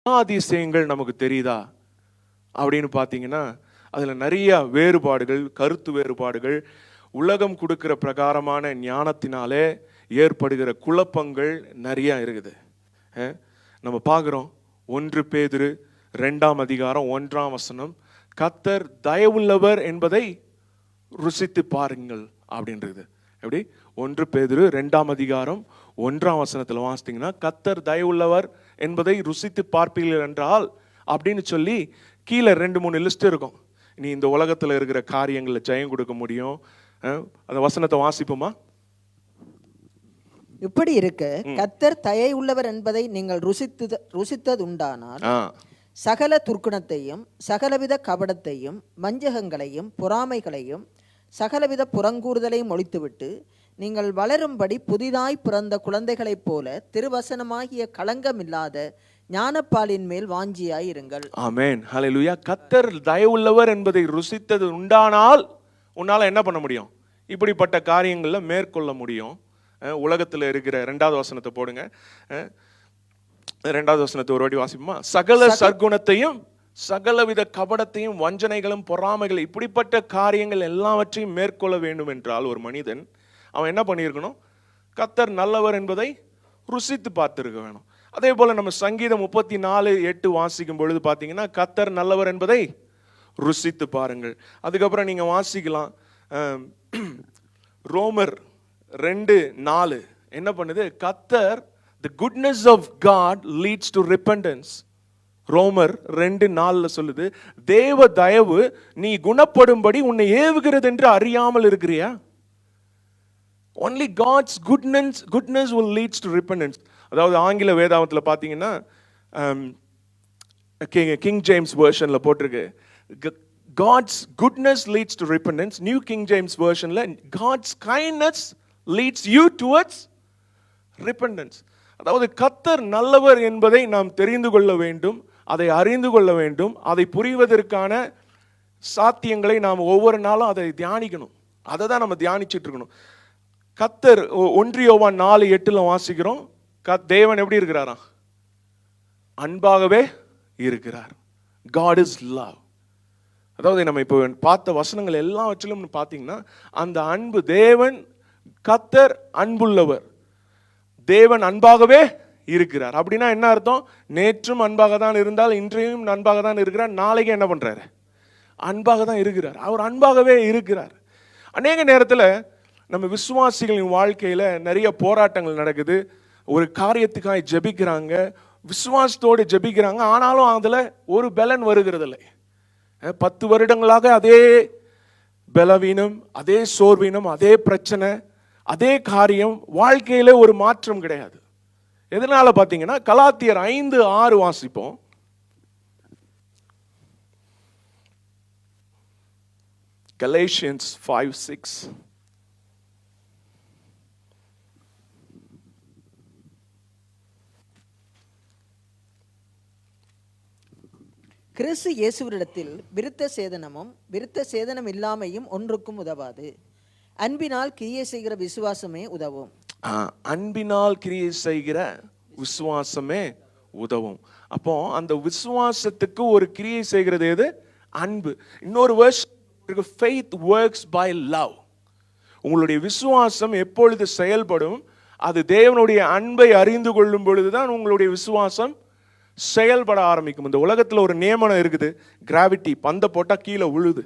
அதிசயங்கள் நமக்கு தெரியுதா அப்படின்னு பார்த்தீங்கன்னா அதுல நிறைய வேறுபாடுகள், கருத்து வேறுபாடுகள், உலகம் கொடுக்கிற பிரகாரமான ஞானத்தினாலே ஏற்படுகிற குழப்பங்கள் நிறைய இருக்குது. நம்ம பார்க்குறோம் 1 பேதுரு 2ஆம் அதிகாரம் 1ஆம் வசனம், கர்த்தர் தயவுள்ளவர் என்பதை ருசித்து பாருங்கள் அப்படின்றது. எப்படி? 1 பேதுரு 2ஆம் அதிகாரம் 1ஆம் வசனத்தில் வாசித்தீங்கன்னா, கர்த்தர் தயவுள்ளவர் என்பதை ருசித்து பார்ப்பீர்கள் என்றால் அப்படின்னு சொல்லி கீழே 2-3 லிஸ்ட் இருக்கும். நீ இந்த உலகத்தில் இருக்கிற காரியங்களில் ஜெயம் கொடுக்க முடியும். அந்த வசனத்தை வாசிப்போமா? இப்படி இருக்க கர்த்தர் தயை உள்ளவர் என்பதை நீங்கள் ருசித்ததுண்டானால் சகல துர்க்குணத்தையும் சகலவித கபடத்தையும் வஞ்சகங்களையும் பொறாமைகளையும் சகலவித புறங்கூறுதலையும் ஒழித்துவிட்டு நீங்கள் வளரும்படி புதிதாய் பிறந்த குழந்தைகளைப் போல திருவசனமாகிய களங்கமில்லாத ஞானப்பாலின் மேல் வாஞ்சியாய் இருங்கள். ஆமென், ஹல்லேலூயா. கர்த்தர் தயவுள்ளவர் என்பதை ருசித்தது உண்டானால் உன்னால என்ன பண்ண முடியும்? இப்படிப்பட்ட காரியங்கள்ல மேற்கொள்ள முடியும். உலகத்தில் இருக்கிற 2வது வசனத்தை போடுங்க. 2வது வசனத்தை ஒரு வாட்டி வாசிப்போமா? சகல சற்குணத்தையும் சகலவித கபடத்தையும் வஞ்சனைகளும் பொறாமைகள் இப்படிப்பட்ட காரியங்கள் எல்லாவற்றையும் மேற்கொள்ள வேண்டும் என்றால் ஒரு மனிதன் அவன் என்ன பண்ணியிருக்கணும்? கர்த்தர் நல்லவர் என்பதை ருசித்து பார்த்திருக்க வேணும். அதே போல நம்ம சங்கீதம் 34:8 வாசிக்கும் பொழுது பார்த்தீங்கன்னா, கர்த்தர் நல்லவர் என்பதை ருசித்து பாருங்கள். அதுக்கப்புறம் நீங்க வாசிக்கலாம் ரோமர் 2:4 என்ன பண்ணுது? கர்த்தர் the goodness of God leads to repentance. ரோமர் 2:4 சொல்லுது, தேவ தயவு நீ குணப்படும்படி உன்னை ஏவுகிறது என்று அறியாமல் இருக்கிறியா? Only God's goodness will lead to repentance. அதாவது ஆங்கில வேதாகமத்தில் பார்த்தீங்கன்னா கிங் ஜேம்ஸ் வெர்ஷன்ல போட்டிருக்கு, God's goodness leads to repentance. New King James வெர்ஷன்ல God's kindness leads you towards repentance. அதாவது கர்த்தர் நல்லவர் என்பதை நாம் தெரிந்து கொள்ள வேண்டும், அதை அறிந்து கொள்ள வேண்டும். அதை புரிவதற்கான சாத்தியங்களை நாம் ஒவ்வொரு நாளும் அதை தியானிக்கணும். அதை தான் நம்ம தியானிச்சுட்டு இருக்கணும். கர்த்தர் 1 யோவான் 4:8 வாசிக்கிறோம், தேவன் எப்படி இருக்கிறாரா? அன்பாகவே இருக்கிறார். God is love. அதாவது நம்ம இப்போ பார்த்த வசனங்கள் எல்லாவற்றிலும் பார்த்தீங்கன்னா அந்த அன்பு, தேவன் கர்த்தர் அன்புள்ளவர், தேவன் அன்பாகவே இருக்கிறார். அப்படின்னா என்ன அர்த்தம்? நேற்றும் அன்பாக தான் இருந்தால் இன்றையும் அன்பாக தான் இருக்கிறார், நாளைக்கு என்ன பண்றாரு? அன்பாக தான் இருக்கிறார். அவர் அன்பாகவே இருக்கிறார். அநேக நேரத்தில் நம்ம விசுவாசிகளின் வாழ்க்கையில நிறைய போராட்டங்கள் நடக்குது. ஒரு காரியத்துக்காக ஜெபிக்கிறாங்க, விசுவாசத்தோடு ஜெபிக்கிறாங்க, ஆனாலும் அதுல ஒரு பலன் வருகிறது இல்லை. 10 வருடங்களாக அதே பலவீனம், அதே சோர்வீனம், அதே பிரச்சனை, அதே காரியம், வாழ்க்கையில ஒரு மாற்றம் கிடையாது. எதனால பார்த்தீங்கன்னா கலாத்தியர் 5:6 வாசிப்போம். Galatians 5:6. கிறிஸ்து இயேசுவினிடத்தில் விருத்த சேதனமும் விருத்த சேதனம் இல்லாமையும் ஒன்றுக்கும் உதவாது. அன்பினால் கிரியை செய்கிற விசுவாசமே உதவும். அன்பினால் கிரியை செய்கிற விசுவாசமே உதவும். அப்போ அந்த விசுவாசத்துக்கு ஒரு கிரியை செய்கிறது எது? அன்பு. இன்னொரு verse, faith works by love. உங்களுடைய விசுவாசம் எப்பொழுது செயல்படும்? அது தேவனுடைய அன்பை அறிந்து கொள்ளும் பொழுதுதான் உங்களுடைய விசுவாசம் செயல்பட ஆரம்பிக்கும். இந்த உலகத்தில் ஒரு நியமனம் இருக்குது, கிராவிட்டி, பந்தை போட்டா கீழே விழுது.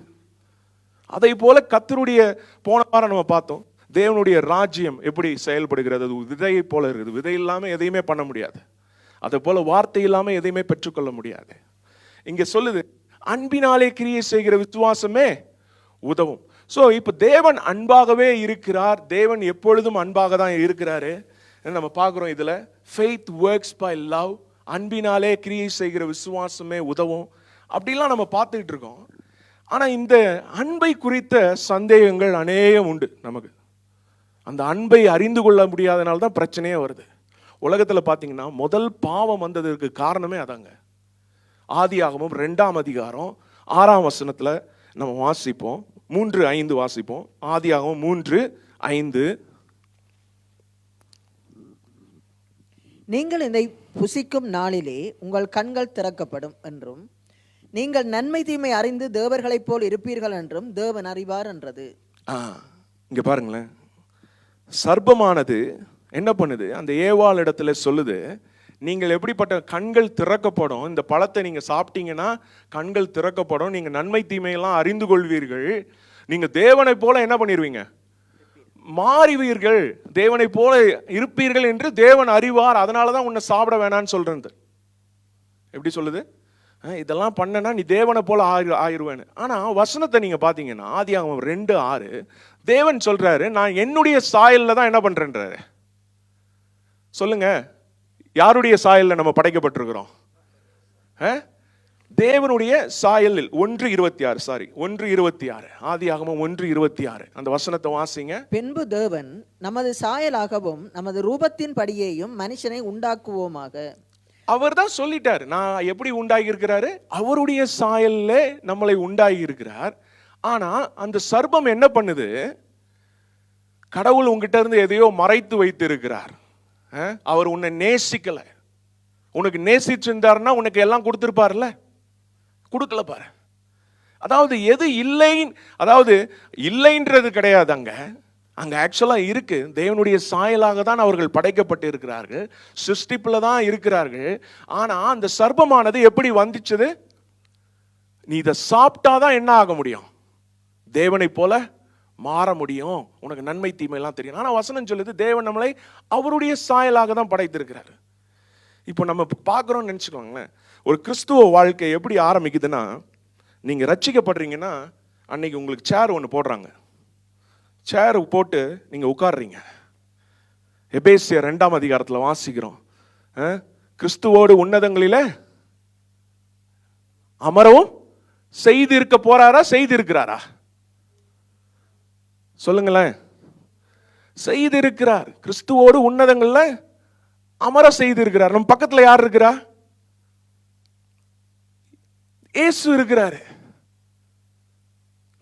அதை போல கர்த்தருடைய, போன வாரம் நம்ம பார்த்தோம், தேவனுடைய ராஜ்யம் எப்படி செயல்படுகிறது. அது விதையை போல இருக்குது. விதை இல்லாம எதையுமே பண்ண முடியாது. அதை போல வார்த்தை இல்லாம எதையுமே பெற்றுக்கொள்ள முடியாது. இங்க சொல்லுது, அன்பினாலே கிரியை செய்கிற விசுவாசமே உதவும். சோ இப்ப தேவன் அன்பாகவே இருக்கிறார். தேவன் எப்பொழுதும் அன்பாக தான் இருக்கிறாரு. நம்ம பார்க்கிறோம் இதுல, faith works by love. அன்பினாலே கிரியை செய்கிற விசுவாசமே உதவும். அப்படிலாம் நம்ம பார்த்துக்கிட்டு இருக்கோம். ஆனா இந்த அன்பை குறித்த சந்தேகங்கள் அநேகம் உண்டு நமக்கு. அந்த அன்பை அறிந்து கொள்ள முடியாதனால தான் பிரச்சனையே வருது. உலகத்துல பாத்தீங்கன்னா முதல் பாவம் வந்ததற்கு காரணமே அதாங்க. ஆதியாகமம் 2ஆம் அதிகாரம் 6ஆம் வசனத்துல நம்ம வாசிப்போம், 3:5 வாசிப்போம். ஆதியாகமம் 3:5. நீங்கள் இதை புசிக்கும் நாளிலே உங்கள் கண்கள் திறக்கப்படும் என்றும் நீங்கள் நன்மை தீமை அறிந்து தேவர்களைப் போல் இருப்பீர்கள் என்றும் தேவன் அறிவார் என்றது. இங்க பாருங்களேன், சர்ப்பமானது என்ன பண்ணுது, அந்த ஏவாள் இடத்துல சொல்லுது, நீங்கள் எப்படிப்பட்ட கண்கள் திறக்கப்படும், இந்த பழத்தை நீங்க சாப்பிட்டீங்கன்னா கண்கள் திறக்கப்படும், நீங்க நன்மை தீமையெல்லாம் அறிந்து கொள்வீர்கள், நீங்க தேவனை போல என்ன பண்ணிடுவீங்க, மாறுவீர்கள், தேவனை போல இருப்பீர்கள் என்று தேவன் அறிவார், அதனாலதான் உன்னை சாப்பிட வேணான்னு சொல்றது. எப்படி சொல்லுது, இதெல்லாம் பண்ணனா நீ தேவனை போல ஆயிருவேன்னு. ஆனா வசனத்தை நீங்க பாத்தீங்கன்னா ஆதியாகமம் 2:6 தேவன் சொல்றாரு, நான் என்னுடைய சாயல்ல தான் என்ன பண்றேன்றாரு. சொல்லுங்க, யாருடைய சாயல்ல நம்ம படைக்கப்பட்டிருக்கிறோம்? தேவனுடைய சாயலில். 1:26 ஆதியாகமம் 1:26 அந்த வசனத்தை வாசிங்க. பின்பு தேவன் நமது சாயலாகவும் நமது ரூபத்தின் படியேயும் மனுஷனை உண்டாக்குவோமாக. அவர் தான் சொல்லிட்டார், நான் எப்படி உண்டாகி இருக்கிறாரு, அவருடைய சாயல்ல நம்மளை உண்டாகி இருக்கிறார். ஆனா அந்த சர்ப்பம் என்ன பண்ணுது, கடவுள் உங்ககிட்ட இருந்து எதையோ மறைத்து வைத்து இருக்கிறார். அவர் உன்னை நேசிக்கல, உனக்கு நேசிச்சிருந்தாருன்னா உனக்கு எல்லாம் கொடுத்திருப்பார்ல, கொடுக்கல பாரு. அதாவது எது இல்லை, அதாவது இல்லைன்றது கிடையாது, அங்க ஆக்சுவலா இருக்கு. தேவனுடைய சாயலாக தான் அவர்கள் படைக்கப்பட்டு இருக்கிறார்கள், சிருஷ்டிப்புல தான் இருக்கிறார்கள். ஆனா அந்த சர்ப்பமானது எப்படி வந்துச்சது, நீ இதை சாப்பிட்டாதான் என்ன ஆக முடியும், தேவனை போல மாற முடியும், உனக்கு நன்மை தீமை எல்லாம் தெரியும். ஆனா வசனம் சொல்லுது, தேவன் நம்மளை அவருடைய சாயலாக தான் படைத்திருக்கிறார். இப்போ நம்ம பார்க்குறோம்னு நினச்சிக்கோங்களேன், ஒரு கிறிஸ்துவ வாழ்க்கை எப்படி ஆரம்பிக்குதுன்னா, நீங்கள் ரட்சிக்கப்படுறீங்கன்னா அன்னைக்கு உங்களுக்கு சேர் ஒன்று போடுறாங்க, சேர் போட்டு நீங்கள் உட்காடுறீங்க. எபேசியர் 2 வாசிக்கிறோம், கிறிஸ்துவோடு உன்னதங்களில அமரவும் செய்திருக்க போறாரா, செய்திருக்கிறாரா? சொல்லுங்களேன். செய்திருக்கிறார், கிறிஸ்துவோடு உன்னதங்கள்ல அமர செய்திருக்கிறார். நம்ம பக்கத்துல யார் இருக்கிறா? இயேசு இருக்கிறாரு.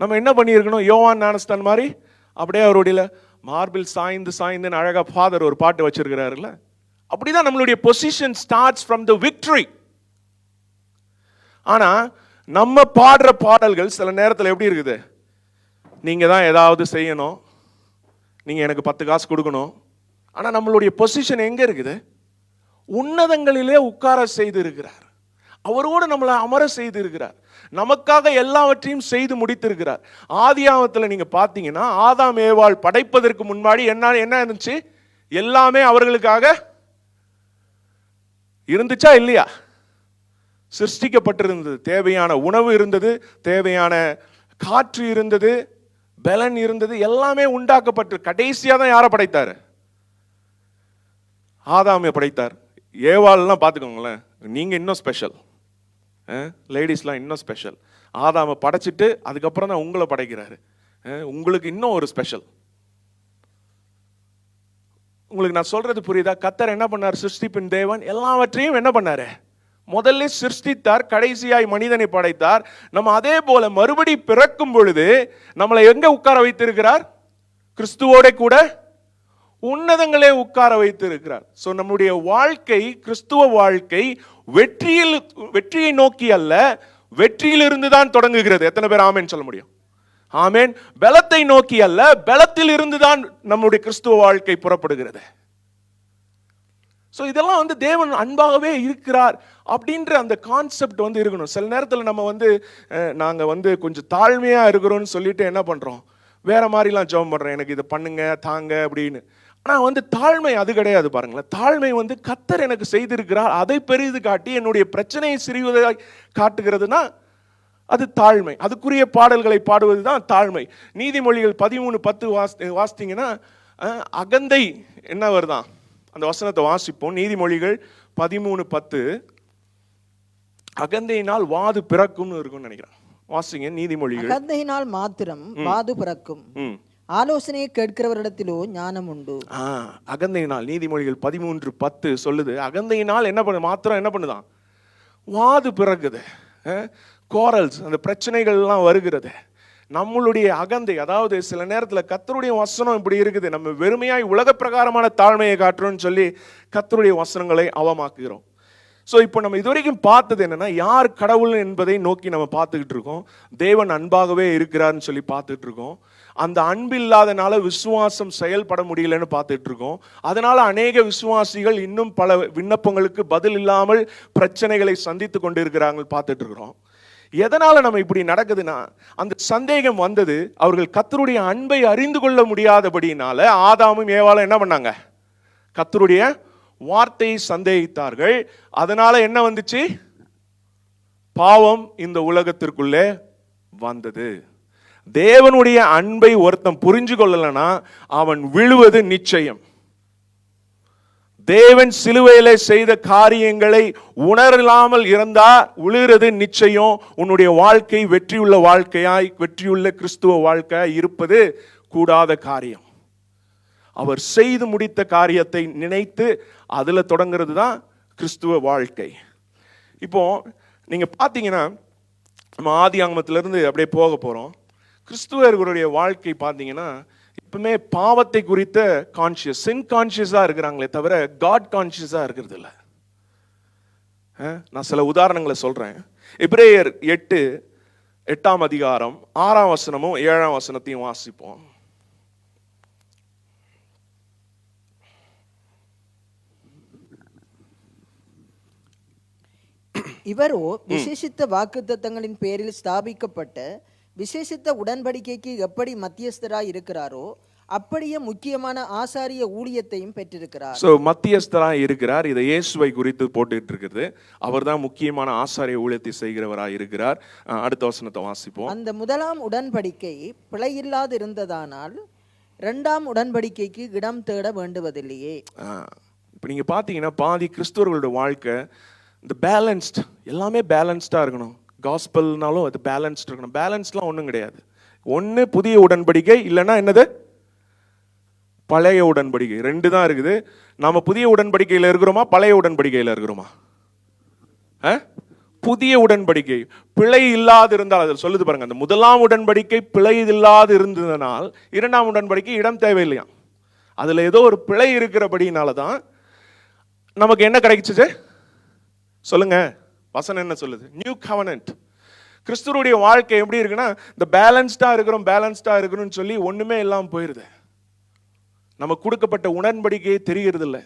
நம்ம என்ன பண்ணியிருக்கணும், யோவான் ஞானஸ்தான் மாதிரி அப்படியே அவருடைய மார்பில் சாய்ந்து சாய்ந்து அழகா ஃபாதர் ஒரு பாட்டு வச்சிருக்கிறாருல்ல, அப்படிதான் நம்மளுடைய position starts from the victory. ஆனா நம்ம பாடுற பாடல்கள் சில நேரத்தில் எப்படி இருக்குது, நீங்க தான் ஏதாவது செய்யணும், நீங்க எனக்கு 10 காசு கொடுக்கணும். ஆனா நம்மளுடைய பொசிஷன் எங்க இருக்குது, உன்னதங்களிலே உட்கார செய்து இருக்கிறார், அவரோடு நம்மளை அமர செய்து இருக்கிறார், நமக்காக எல்லாவற்றையும் செய்து முடித்திருக்கிறார். ஆதியாகமத்தில் நீங்க பாத்தீங்கன்னா ஆதாம் ஏவாள் படைப்பதற்கு முன்னாடி என்ன இருந்துச்சு, எல்லாமே அவர்களுக்காக இருந்துச்சா இல்லையா? சிருஷ்டிக்கப்பட்டிருந்தது, தேவையான உணவு இருந்தது, தேவையான காற்று இருந்தது, பலன் இருந்தது, எல்லாமே உண்டாக்கப்பட்டு கடைசியா தான் யாரை படைத்தாரு, ஆதாமை படைத்தார். ஏவாள்லாம் பார்த்துக்கோங்களேன், நீங்க இன்னும் ஸ்பெஷல், லேடிஸ்லாம் இன்னும் ஸ்பெஷல். ஆதாமை படைச்சிட்டு அதுக்கப்புறம் தான் உங்களை படைக்கிறாரு, உங்களுக்கு இன்னும் ஒரு ஸ்பெஷல். உங்களுக்கு நான் சொல்றது புரியுதா? கர்த்தர் என்ன பண்ணார், சிருஷ்டிப்பின் தேவன் எல்லாவற்றையும் என்ன பண்ணாரு, முதல்ல சிருஷ்டித்தார், கடைசியாய் மனிதனை படைத்தார். நம்ம அதே போல மறுபடி பிறக்கும் பொழுது நம்மளை எங்க உட்கார வைத்திருக்கிறார், கிறிஸ்துவோட கூட உன்னதங்களே உட்கார வைத்திருக்கிறார். சோ நம்முடைய வாழ்க்கை, கிறிஸ்துவ வாழ்க்கை வெற்றியை நோக்கி அல்ல, வெற்றியில் இருந்து தான் தொடங்குகிறது. எத்தனை பேர் ஆமேன் சொல்ல முடியும்? ஆமேன். பலத்தை நோக்கி அல்ல, பலத்தில் இருந்து தான் நம்முடைய கிறிஸ்துவ வாழ்க்கை புறப்படுகிறது. ஸோ இதெல்லாம் தேவன் அன்பாகவே இருக்கிறார் அப்படின்ற அந்த கான்செப்ட் இருக்கணும். சில நேரத்தில் நம்ம நாங்கள் கொஞ்சம் தாழ்மையாக இருக்கிறோம்னு சொல்லிட்டு என்ன பண்ணுறோம், வேற மாதிரிலாம் ஜெபம் பண்ணுறோம், எனக்கு இதை பண்ணுங்க தாங்க அப்படின்னு. ஆனால் தாழ்மை அது கிடையாது. பாருங்களேன், தாழ்மை கர்த்தர் எனக்கு செய்திருக்கிறார், அதை பெரிது காட்டி என்னுடைய பிரச்சனையை சிறியதை காட்டுகிறதுனா அது தாழ்மை. அதுக்குரிய பாடல்களை பாடுவது தான் தாழ்மை. நீதிமொழிகள் 13:10 வாசித்தீங்கன்னா அகந்தை என்ன வருதான், அந்த வசனத்தை வாசிப்போம். நீதிமொழிகள் 13:10 அகந்தையினால் வாது பிறக்கும்னு இருக்கும்னு நினைக்கிறேன். வாசிங்க நீதிமொழிகள். அகந்தையினால் மாத்திரம் வாது பிறக்கும், ஆலோசனையை கேட்கிறவரிடத்திலோ ஞானம் உண்டு. அகந்தையினால் நீதிமொழிகள் 13:10 சொல்லுது, அகந்தையினால் என்ன பண்ணு மாத்திரம் என்ன பண்ணுதான், வாது பிறகுது, கோரல்ஸ், அந்த பிரச்சனைகள் எல்லாம் வருகிறது. நம்மளுடைய அகந்தை, அதாவது சில நேரத்தில் கர்த்தருடைய வசனம் இப்படி இருக்குது, நம்ம வெறுமையாய் உலக பிரகாரமான தாழ்மையை காட்டுறோம்னு சொல்லி கர்த்தருடைய வசனங்களை அவமாக்குகிறோம். ஸோ இப்போ நம்ம இதுவரைக்கும் பார்த்தது என்னன்னா, யார் கடவுள் என்பதை நோக்கி நம்ம பார்த்துக்கிட்டு இருக்கோம். தேவன் அன்பாகவே இருக்கிறார்னு சொல்லி பார்த்துட்டு இருக்கோம். அந்த அன்பு இல்லாதனால விசுவாசம் செயல்பட முடியலன்னு பார்த்துட்டு இருக்கோம். அதனால அநேக விசுவாசிகள் இன்னும் பல விண்ணப்பங்களுக்கு பதில் இல்லாமல் பிரச்சனைகளை சந்தித்து கொண்டு இருக்கிறாங்க பார்த்துட்டு இருக்கிறோம். எதனால நம்ம இப்படி நடக்குதுன்னா, அந்த சந்தேகம் வந்தது அவர்கள் கர்த்தருடைய அன்பை அறிந்து கொள்ள முடியாதபடினால. ஆதாமும் ஏவாளும் என்ன பண்ணாங்க? கர்த்தருடைய வார்த்தையை சந்தேகித்தார்கள். அதனால என்ன வந்துச்சு? பாவம் இந்த உலகத்திற்குள்ளே வந்தது. தேவனுடைய அன்பை ஒருத்தன் புரிஞ்சு கொள்ளலனா அவன் விழுவது நிச்சயம். தேவன் சிலுவையில செய்த காரியங்களை உணரலாமல் இருந்தா விழுகிறது நிச்சயம். உன்னுடைய வாழ்க்கை வெற்றியுள்ள வாழ்க்கையாய், வெற்றியுள்ள கிறிஸ்துவ வாழ்க்கையாய் இருப்பது கூடாத காரியம். அவர் செய்து முடித்த காரியத்தை நினைத்து அதுல தொடங்கிறது தான் கிறிஸ்துவ வாழ்க்கை. இப்போ நீங்க பாத்தீங்கன்னா, நம்ம ஆதியாகமத்திலிருந்து அப்படியே போக போறோம். கிறிஸ்துவர்களுடைய வாழ்க்கை பார்த்தீங்கன்னா எப்பவுமே பாவத்தை குறித்த கான்சியஸ், சின் கான்சியஸா இருக்கிறாங்களே தவிர காட் கான்சியஸா இருக்கிறது இல்லை. நான் சில உதாரணங்களை சொல்றேன். எபிரேயர் 8ஆம் அதிகாரம் 6ஆம் வசனமும் 7ஆம் வசனத்தையும் வாசிப்போம். இவரோ விசேஷித்த வாக்குத்தத்தங்களின் பேரில் ஸ்தாபிக்கப்பட்ட விசேஷித்த உடன்படிக்கைக்கு எப்படி மத்தியஸ்தராய் இருக்கிறாரோ அப்படியே முக்கியமான ஆசாரிய ஊழியத்தையும் பெற்றிருக்கிறார். சோ மத்தியஸ்தராய் இருக்கிறார். இதை இயேசுவை குறித்து போட்டுட்டு இருக்குது. அவர் தான் முக்கியமான ஆசாரிய ஊழியத்தை செய்கிறவராய் இருக்கிறார். அடுத்த வசனத்தை வாசிப்போம். அந்த முதலாம் உடன்படிக்கை பிழையில்லாது இருந்ததானால் இரண்டாம் உடன்படிக்கைக்கு இடம் தேட வேண்டுவதில்லையே. இப்ப நீங்க பாத்தீங்கன்னா பாதி கிறிஸ்தவர்களோட வாழ்க்கை இந்த பேலன்ஸ்ட், எல்லாமே பேலன்ஸ்டா இருக்கணும். காஸ்பல்னாலும் அது பேலன்ஸ்ட் இருக்கணும். பேலன்ஸ்லாம் ஒன்றும் கிடையாது. ஒன்று புதிய உடன்படிக்கை, இல்லைன்னா என்னது பழைய உடன்படிக்கை. ரெண்டு தான் இருக்குது. நாம புதிய உடன்படிக்கையில் இருக்கிறோமா பழைய உடன்படிக்கையில் இருக்கிறோமா? புதிய உடன்படிக்கை பிழை இல்லாது இருந்தால், அதில் சொல்லுது பாருங்க, அந்த முதலாம் உடன்படிக்கை பிழை இல்லாது இருந்ததனால் இரண்டாம் உடன்படிக்கை இடம் தேவையில்லையா. அதுல ஏதோ ஒரு பிழை இருக்கிறபடினால தான் நமக்கு என்ன கிடைச்சிச்சு சொல்லுங்க. வசனம் என்ன சொல்லுது? நியூ கவர்னன்ட். கிறிஸ்துவனுடைய வாழ்க்கை எப்படி இருக்குன்னா, இந்த பேலன்ஸ்டா இருக்கிறோம்னு சொல்லி ஒண்ணுமே எல்லாம் போயிருது. நமக்கு கொடுக்கப்பட்ட உடன்படிக்கையே தெரிகிறது இல்லை.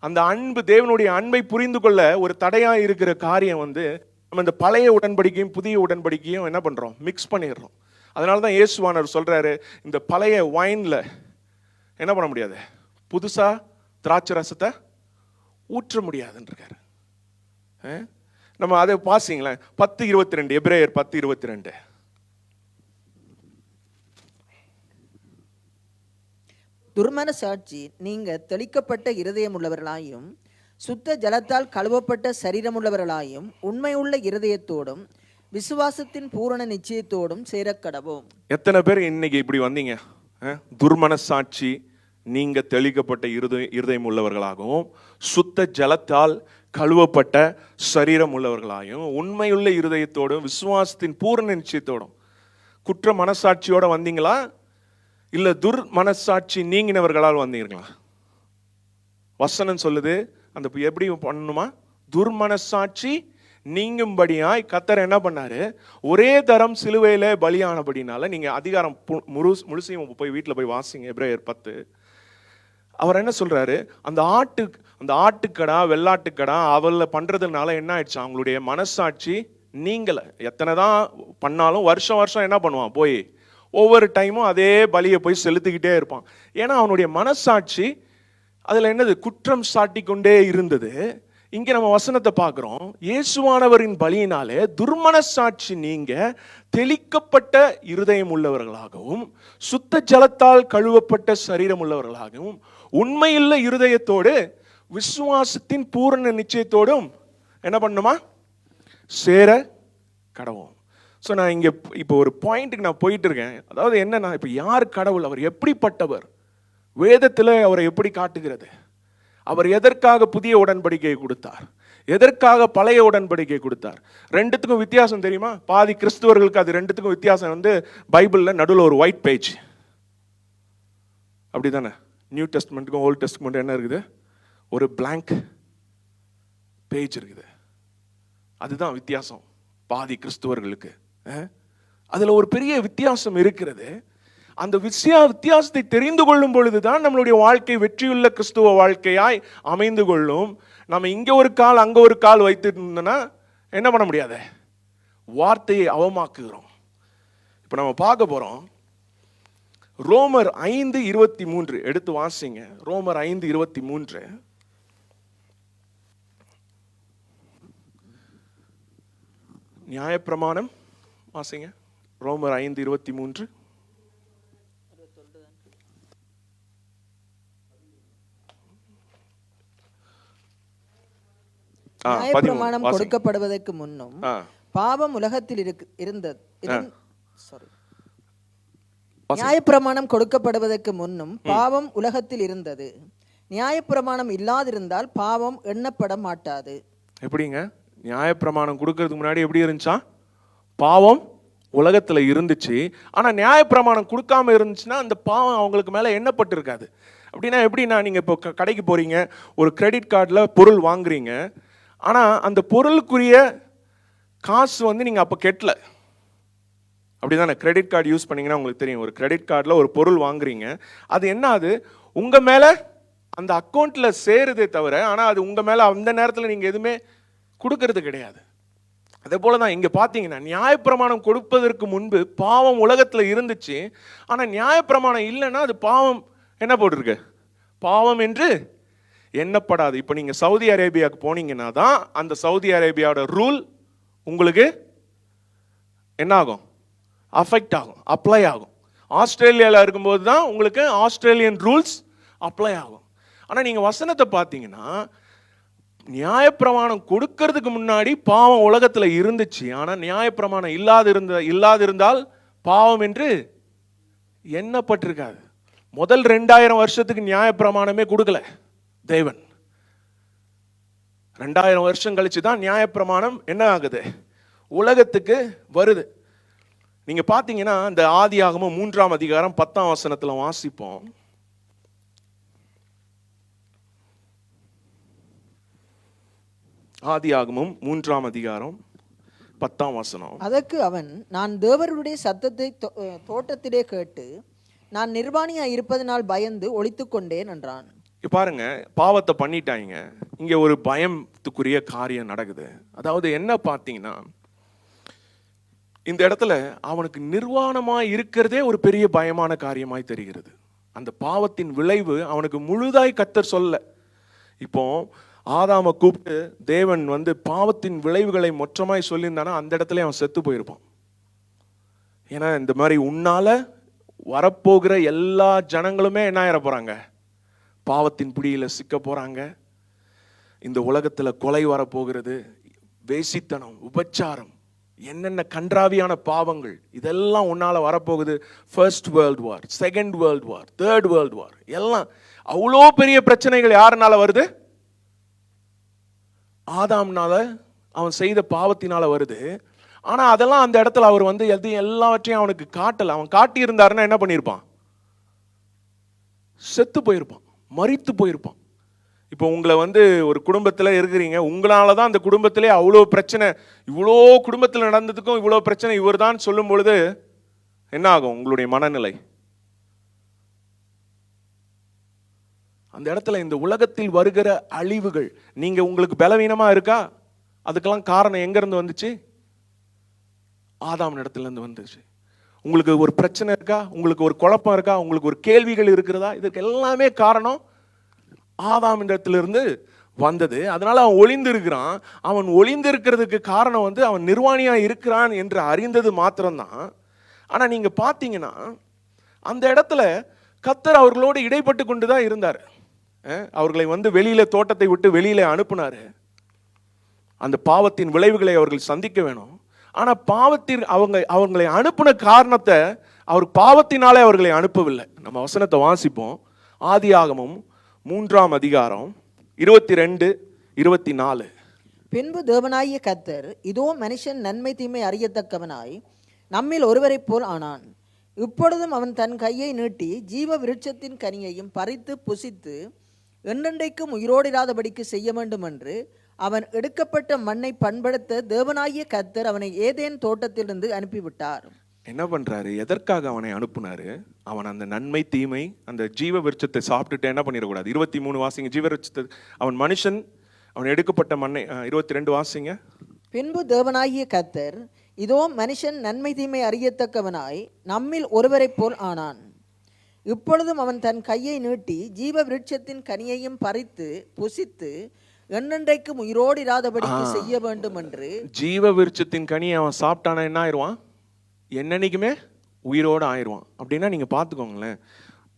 அந்த அன்பு, தேவனுடைய அன்பை புரிந்து கொள்ள ஒரு தடையா இருக்கிற காரியம் நம்ம இந்த பழைய உடன்படிக்கையும் புதிய உடன்படிக்கையும் என்ன பண்றோம்? மிக்ஸ் பண்ணிடுறோம். அதனாலதான் இயேசுவானவர் சொல்றாரு, இந்த பழைய வைன்ல என்ன பண்ண முடியாது, புதுசா திராட்சை ரசத்தை ஊற்ற முடியாதுன்னு இருக்காரு. நம்ம அதை பாசிங்களேன். 10:22, எபிரேயர் 10:22. துர்மன சாட்சி, நீங்க தெளிக்கப்பட்ட இருதயம் உள்ளவர்களாயும் சுத்த ஜலத்தால் கழுவப்பட்ட சரீரம் உள்ளவர்களாயும் உண்மையுள்ள இருதயத்தோடும் விசுவாசத்தின் பூரண நிச்சயத்தோடும் சேரக்கடவோம். எத்தனை பேர் இன்னைக்கு இப்படி வந்தீங்க? துர்மன சாட்சி, நீங்க தெளிக்கப்பட்ட இருதயம் உள்ளவர்களாகவும் சுத்த ஜலத்தால் கழுவப்பட்ட சரீரம் உள்ளவர்களாயும் உண்மையுள்ள இருதயத்தோடும் விசுவாசத்தின் பூரண நிச்சயத்தோடும். குற்ற மனசாட்சியோட வந்தீங்களா, இல்ல துர் மனசாட்சி நீங்கினவர்களால் வந்தீங்களா? வசனம் சொல்லுது அந்த எப்படி பண்ணணுமா? துர்மனசாட்சி நீங்கும்படியாய் கர்த்தர் என்ன பண்ணாரு? ஒரே தரம் சிலுவையில பலியானபடினால, நீங்க அதிகாரம் முழுசையும் போய் வீட்டுல போய் வாசிங்க, எபிரேயர் 10. அவர் என்ன சொல்றாரு? அந்த ஆட்டுக்கடா வெள்ளாட்டுக்கடா அவள பண்றதுனால என்ன ஆயிடுச்சு? அவங்களுடைய மனசாட்சி நீங்கள. எத்தனை தான் பண்ணாலும் வருஷம் என்ன பண்ணுவான்? போய் ஒவ்வொரு டைமும் அதே பலியை போய் செலுத்திக்கிட்டே இருப்பான். ஏன்னா அவனுடைய மனசாட்சி அதுல என்னது? குற்றம் சாட்டி கொண்டே இருந்தது. இங்க நம்ம வசனத்தை பார்க்கிறோம், இயேசுவானவரின் பலியினாலே துர்மனசாட்சி நீங்க தெளிக்கப்பட்ட இருதயம் உள்ளவர்களாகவும் சுத்த ஜலத்தால் கழுவப்பட்ட சரீரம் உள்ளவர்களாகவும் உண்மையுள்ள இருதயத்தோடு விசுவாசத்தின் பூரண நிச்சயத்தோடும் என்ன பண்ணுமா? சேர கடவோம். ஸோ நான் இங்க இப்போ ஒரு பாயிண்ட்டுக்கு நான் போயிட்டு இருக்கேன். அதாவது என்னன்னா, இப்போ யார் கடவுள்? அவர் எப்படிப்பட்டவர்? வேதத்தில் அவரை எப்படி காட்டுகிறது? அவர் எதற்காக புதிய உடன்படிக்கையை கொடுத்தார்? எதற்காக பழைய உடன்படிக்கை கொடுத்தார்? ரெண்டுத்துக்கும் வித்தியாசம் தெரியுமா? பாதி கிறிஸ்துவர்களுக்கு அது ரெண்டுத்துக்கும் வித்தியாசம் வந்து பைபிளில் நடுவில் ஒரு ஒயிட் பேஜ், அப்படிதானே? நியூ டெஸ்ட்மெண்ட்டுக்கும் ஓல்ட் டெஸ்ட்மெண்ட்டும் என்ன இருக்குது? ஒரு பிளாங்க் பேஜ் இருக்குது. அதுதான் வித்தியாசம் பாதி கிறிஸ்துவர்களுக்கு. அதில் ஒரு பெரிய வித்தியாசம் இருக்கிறது. அந்த வித்தியாசத்தை தெரிந்து கொள்ளும் பொழுதுதான் நம்மளுடைய வாழ்க்கை வெற்றியுள்ள கிறிஸ்துவ வாழ்க்கையாய் அமைந்து கொள்ளும். நம்ம இங்க ஒரு கால் அங்க ஒரு கால் வைத்து இருந்தோம்னா என்ன பண்ண முடியாது? வார்த்தையை அவமாக்குகிறோம். இப்ப நம்ம பார்க்க போறோம் ரோமர் 5:23 எடுத்து வாசிங்க. ரோமர் 5:23. நியாயப்பிரமாணம் வாசிங்க. ரோமர் 5:23. நியாயப்பிரமாணம் கொடுக்கப்படுவதற்கு முன்னும் பாவம் உலகத்தில் இருந்தது. நியாயப்பிரமாணம் கொடுக்கப்படுவதற்கு முன்னும் பாவம் உலகத்தில் இருந்தது. நியாயப்பிரமாணம் இல்லாதிருந்தால் பாவம் எண்ணப்பட மாட்டாது. எப்படிங்க? நியாயப்பிரமாணம் கொடுக்கறதுக்கு முன்னாடி எப்படி இருந்துச்சா? பாவம் உலகத்துல இருந்துச்சு. ஆனா நியாயப்பிரமாணம் கொடுக்காம இருந்துச்சுன்னா அந்த பாவம் அவங்களுக்கு மேல எண்ணப்பட்டு இருக்காது. அப்படின்னா எப்படின்னா, நீங்க இப்போ கடைக்கு போறீங்க, ஒரு கிரெடிட் கார்டில் பொருள் வாங்குறீங்க. ஆனா அந்த பொருளுக்குரிய காசு வந்து நீங்க அப்ப கெட்டல, அப்படிதானே? கிரெடிட் கார்டு யூஸ் பண்ணீங்கன்னா உங்களுக்கு தெரியும். ஒரு கிரெடிட் கார்டில் ஒரு பொருள் வாங்குறீங்க, அது என்ன, அது உங்க மேல அந்த அக்கௌண்ட்ல சேருதே தவிர ஆனா அது உங்க மேல அந்த நேரத்தில் நீங்க எதுவுமே கொடுக்கறது கிடையாது. அதே போலதான் இங்க பாத்தீங்கன்னா, நியாயப்பிரமாணம் கொடுப்பதற்கு முன்பு பாவம் உலகத்துல இருந்துச்சு. ஆனா நியாயப்பிரமாணம் இல்லைன்னா அது பாவம் என்ன போட்டிருக்கு? பாவம் என்று எண்ணப்படாது. இப்போ நீங்க சவுதி அரேபியாவுக்கு போனீங்கன்னா தான் அந்த சவுதி அரேபியாவோட ரூல் உங்களுக்கு என்ன ஆகும்? அஃபெக்ட் ஆகும், அப்ளை ஆகும். ஆஸ்திரேலியாவில் இருக்கும்போது தான் உங்களுக்கு ஆஸ்திரேலியன் ரூல்ஸ் அப்ளை ஆகும். ஆனால் நீங்கள் வசனத்தை பார்த்தீங்கன்னா, நியாயப்பிரமாணம் கொடுக்கறதுக்கு முன்னாடி பாவம் உலகத்தில் இருந்துச்சு. ஆனால் நியாயப்பிரமாணம் இல்லாதிருந்தால் பாவம் என்று எண்ணப்பட்டிருக்காது. முதல் 2000 வருஷத்துக்கு நியாயப்பிரமாணமே கொடுக்கல தேவன். 2000 வருஷம் கழிச்சு தான் நியாயப்பிரமாணம் என்ன ஆகுது? உலகத்துக்கு வருது. நீங்க பாத்தீங்கன்னா இந்த ஆதியாகமம் 3ஆம் அதிகாரம் 10ஆம் வசனத்துல வாசிப்போம். ஆதியாகமம் 3ஆம் அதிகாரம் 10ஆம் வசனம். அதற்கு அவன், நான் தேவருடைய சத்தத்தை தோட்டத்திலே கேட்டு நான் நிர்வாணியா இருப்பதனால் பயந்து ஒளித்து கொண்டேன் என்றான். பாருங்க, பாவத்தை பண்ணிட்டாங்க. இங்க ஒரு பயத்துக்குரிய காரியம் நடக்குது. அதாவது என்ன பார்த்தீங்கன்னா, இந்த இடத்துல அவனுக்கு நிர்வாணமாய் இருக்கிறதே ஒரு பெரிய பயமான காரியமாய் தெரிகிறது. அந்த பாவத்தின் விளைவு அவனுக்கு முழுதாய் கர்த்தர் சொல்ல. இப்போ ஆதாமை கூப்பிட்டு தேவன் வந்து பாவத்தின் விளைவுகளை மொற்றமாய் சொல்லியிருந்தானா அந்த இடத்துல அவன் செத்து போயிருப்பான். ஏன்னா இந்த மாதிரி உன்னால வரப்போகிற எல்லா ஜனங்களுமே என்ன ஆயிர போறாங்க? பாவத்தின் பிடியில சிக்க போறாங்க. இந்த உலகத்துல கொலை வரப்போகிறது, வேசித்தனம், உபச்சாரம், என்னென்ன கன்றாவியான பாவங்கள் இதெல்லாம் உன்னால வரப்போகுது. First world war, second world war, third world war, எல்லாம் அவ்வளோ பெரிய பிரச்சனைகள் யாருனால வருது? ஆதாம்னால, அவன் செய்த பாவத்தினால வருது. ஆனா அதெல்லாம் அந்த இடத்துல அவர் வந்து எல்லாவற்றையும் அவனுக்கு காட்டல. அவன் காட்டி இருந்தாருன்னா என்ன பண்ணிருப்பான்? செத்து போயிருப்பான், மரித்து போயிருப்பான். இப்போ உங்களை வந்து ஒரு குடும்பத்தில் இருக்கிறீங்க, உங்களால தான் அந்த குடும்பத்திலே அவ்வளோ பிரச்சனை, இவ்வளோ குடும்பத்தில் நடந்ததுக்கும் இவ்வளோ பிரச்சனை இவர் தான் சொல்லும் பொழுது என்ன ஆகும் உங்களுடைய மனநிலை? அந்த இடத்துல இந்த உலகத்தில் வருகிற அழிவுகள், நீங்க உங்களுக்கு பலவீனமா இருக்கா, அதுக்கெல்லாம் காரணம் எங்க இருந்து வந்துச்சு? ஆதாம் இடத்துல இருந்து வந்துச்சு. உங்களுக்கு ஒரு பிரச்சனை இருக்கா, உங்களுக்கு ஒரு குழப்பம் இருக்கா, உங்களுக்கு ஒரு கேள்விகள் இருக்கிறதா, இதுக்கு எல்லாமே காரணம் ஆதாம் இடத்திலிருந்து வந்தது. அதனால அவன் ஒளிந்து இருக்கிறான். அவன் ஒளிந்து இருக்கிறதுக்கு காரணம் வந்து அவன் நிர்வாணியா இருக்கிறான் என்று அறிந்தது மாத்திரம்தான். ஆனா நீங்க பாத்தீங்கன்னா அந்த இடத்துல கர்த்தர் அவர்களோடு இடைப்பட்டு கொண்டுதான் இருந்தார். அவர்களை வந்து வெளியில, தோட்டத்தை விட்டு வெளியில அனுப்புனாரு. அந்த பாவத்தின் விளைவுகளை அவர்கள் சந்திக்க வேணும். ஆனா பாவத்தின் அவங்களை அனுப்பின காரணத்தை, அவர் பாவத்தினாலே அவர்களை அனுப்பவில்லை. நம்ம வசனத்தை வாசிப்போம். ஆதியாகமம் 3ஆம் அதிகாரம் 22, 24. பின்பு தேவனாகிய கர்த்தர், இதோ மனுஷன் நன்மை தீமை அறியத்தக்கவனாய் நம்மில் ஒருவரைப் போல் ஆனான். இப்பொழுதும் அவன் தன் கையை நீட்டி ஜீவ விருட்சத்தின் கனியையும் பறித்து புசித்து என்றென்றைக்கும் உயிரோடிராதபடிக்கு செய்ய வேண்டும் என்று அவன் எடுக்கப்பட்ட மண்ணை பண்படுத்த தேவனாகிய கர்த்தர் அவனை ஏதேன் தோட்டத்திலிருந்து அனுப்பிவிட்டார். என்ன பண்றாரு? எதற்காக அவனை அனுப்புனாரு? அவன் அந்த நன்மை தீமை அந்த ஜீவ விருட்சத்தை சாப்பிட்டுட்டு என்ன பண்ணிடக்கூடாது. 23 வாசிங்க. ஜீவ விருட்சத்தை அவன் மனுஷன், அவன் எடுக்கப்பட்ட மண்ணை 22 வாசிங்க. பின்பு தேவனாகிய கர்த்தர், இதோ மனுஷன் நன்மை தீமை அறியத்தக்கவனாய் நம்மில் ஒருவரைப் போல் ஆனான். இப்பொழுதும் அவன் தன் கையை நீட்டி ஜீவ விருட்சத்தின் கனியையும் பறித்து புசித்து என்றென்றைக்கும் உயிரோடிராதபடிக்கு செய்ய வேண்டும் என்று. ஜீவ விருட்சத்தின் கனியை அவன் சாப்பிட்டானா என்ன ஆயிடுவான்? என்னன்னைக்குமே உயிரோடு ஆயிடுவான். அப்படின்னா நீங்க பார்த்துக்கோங்களேன்,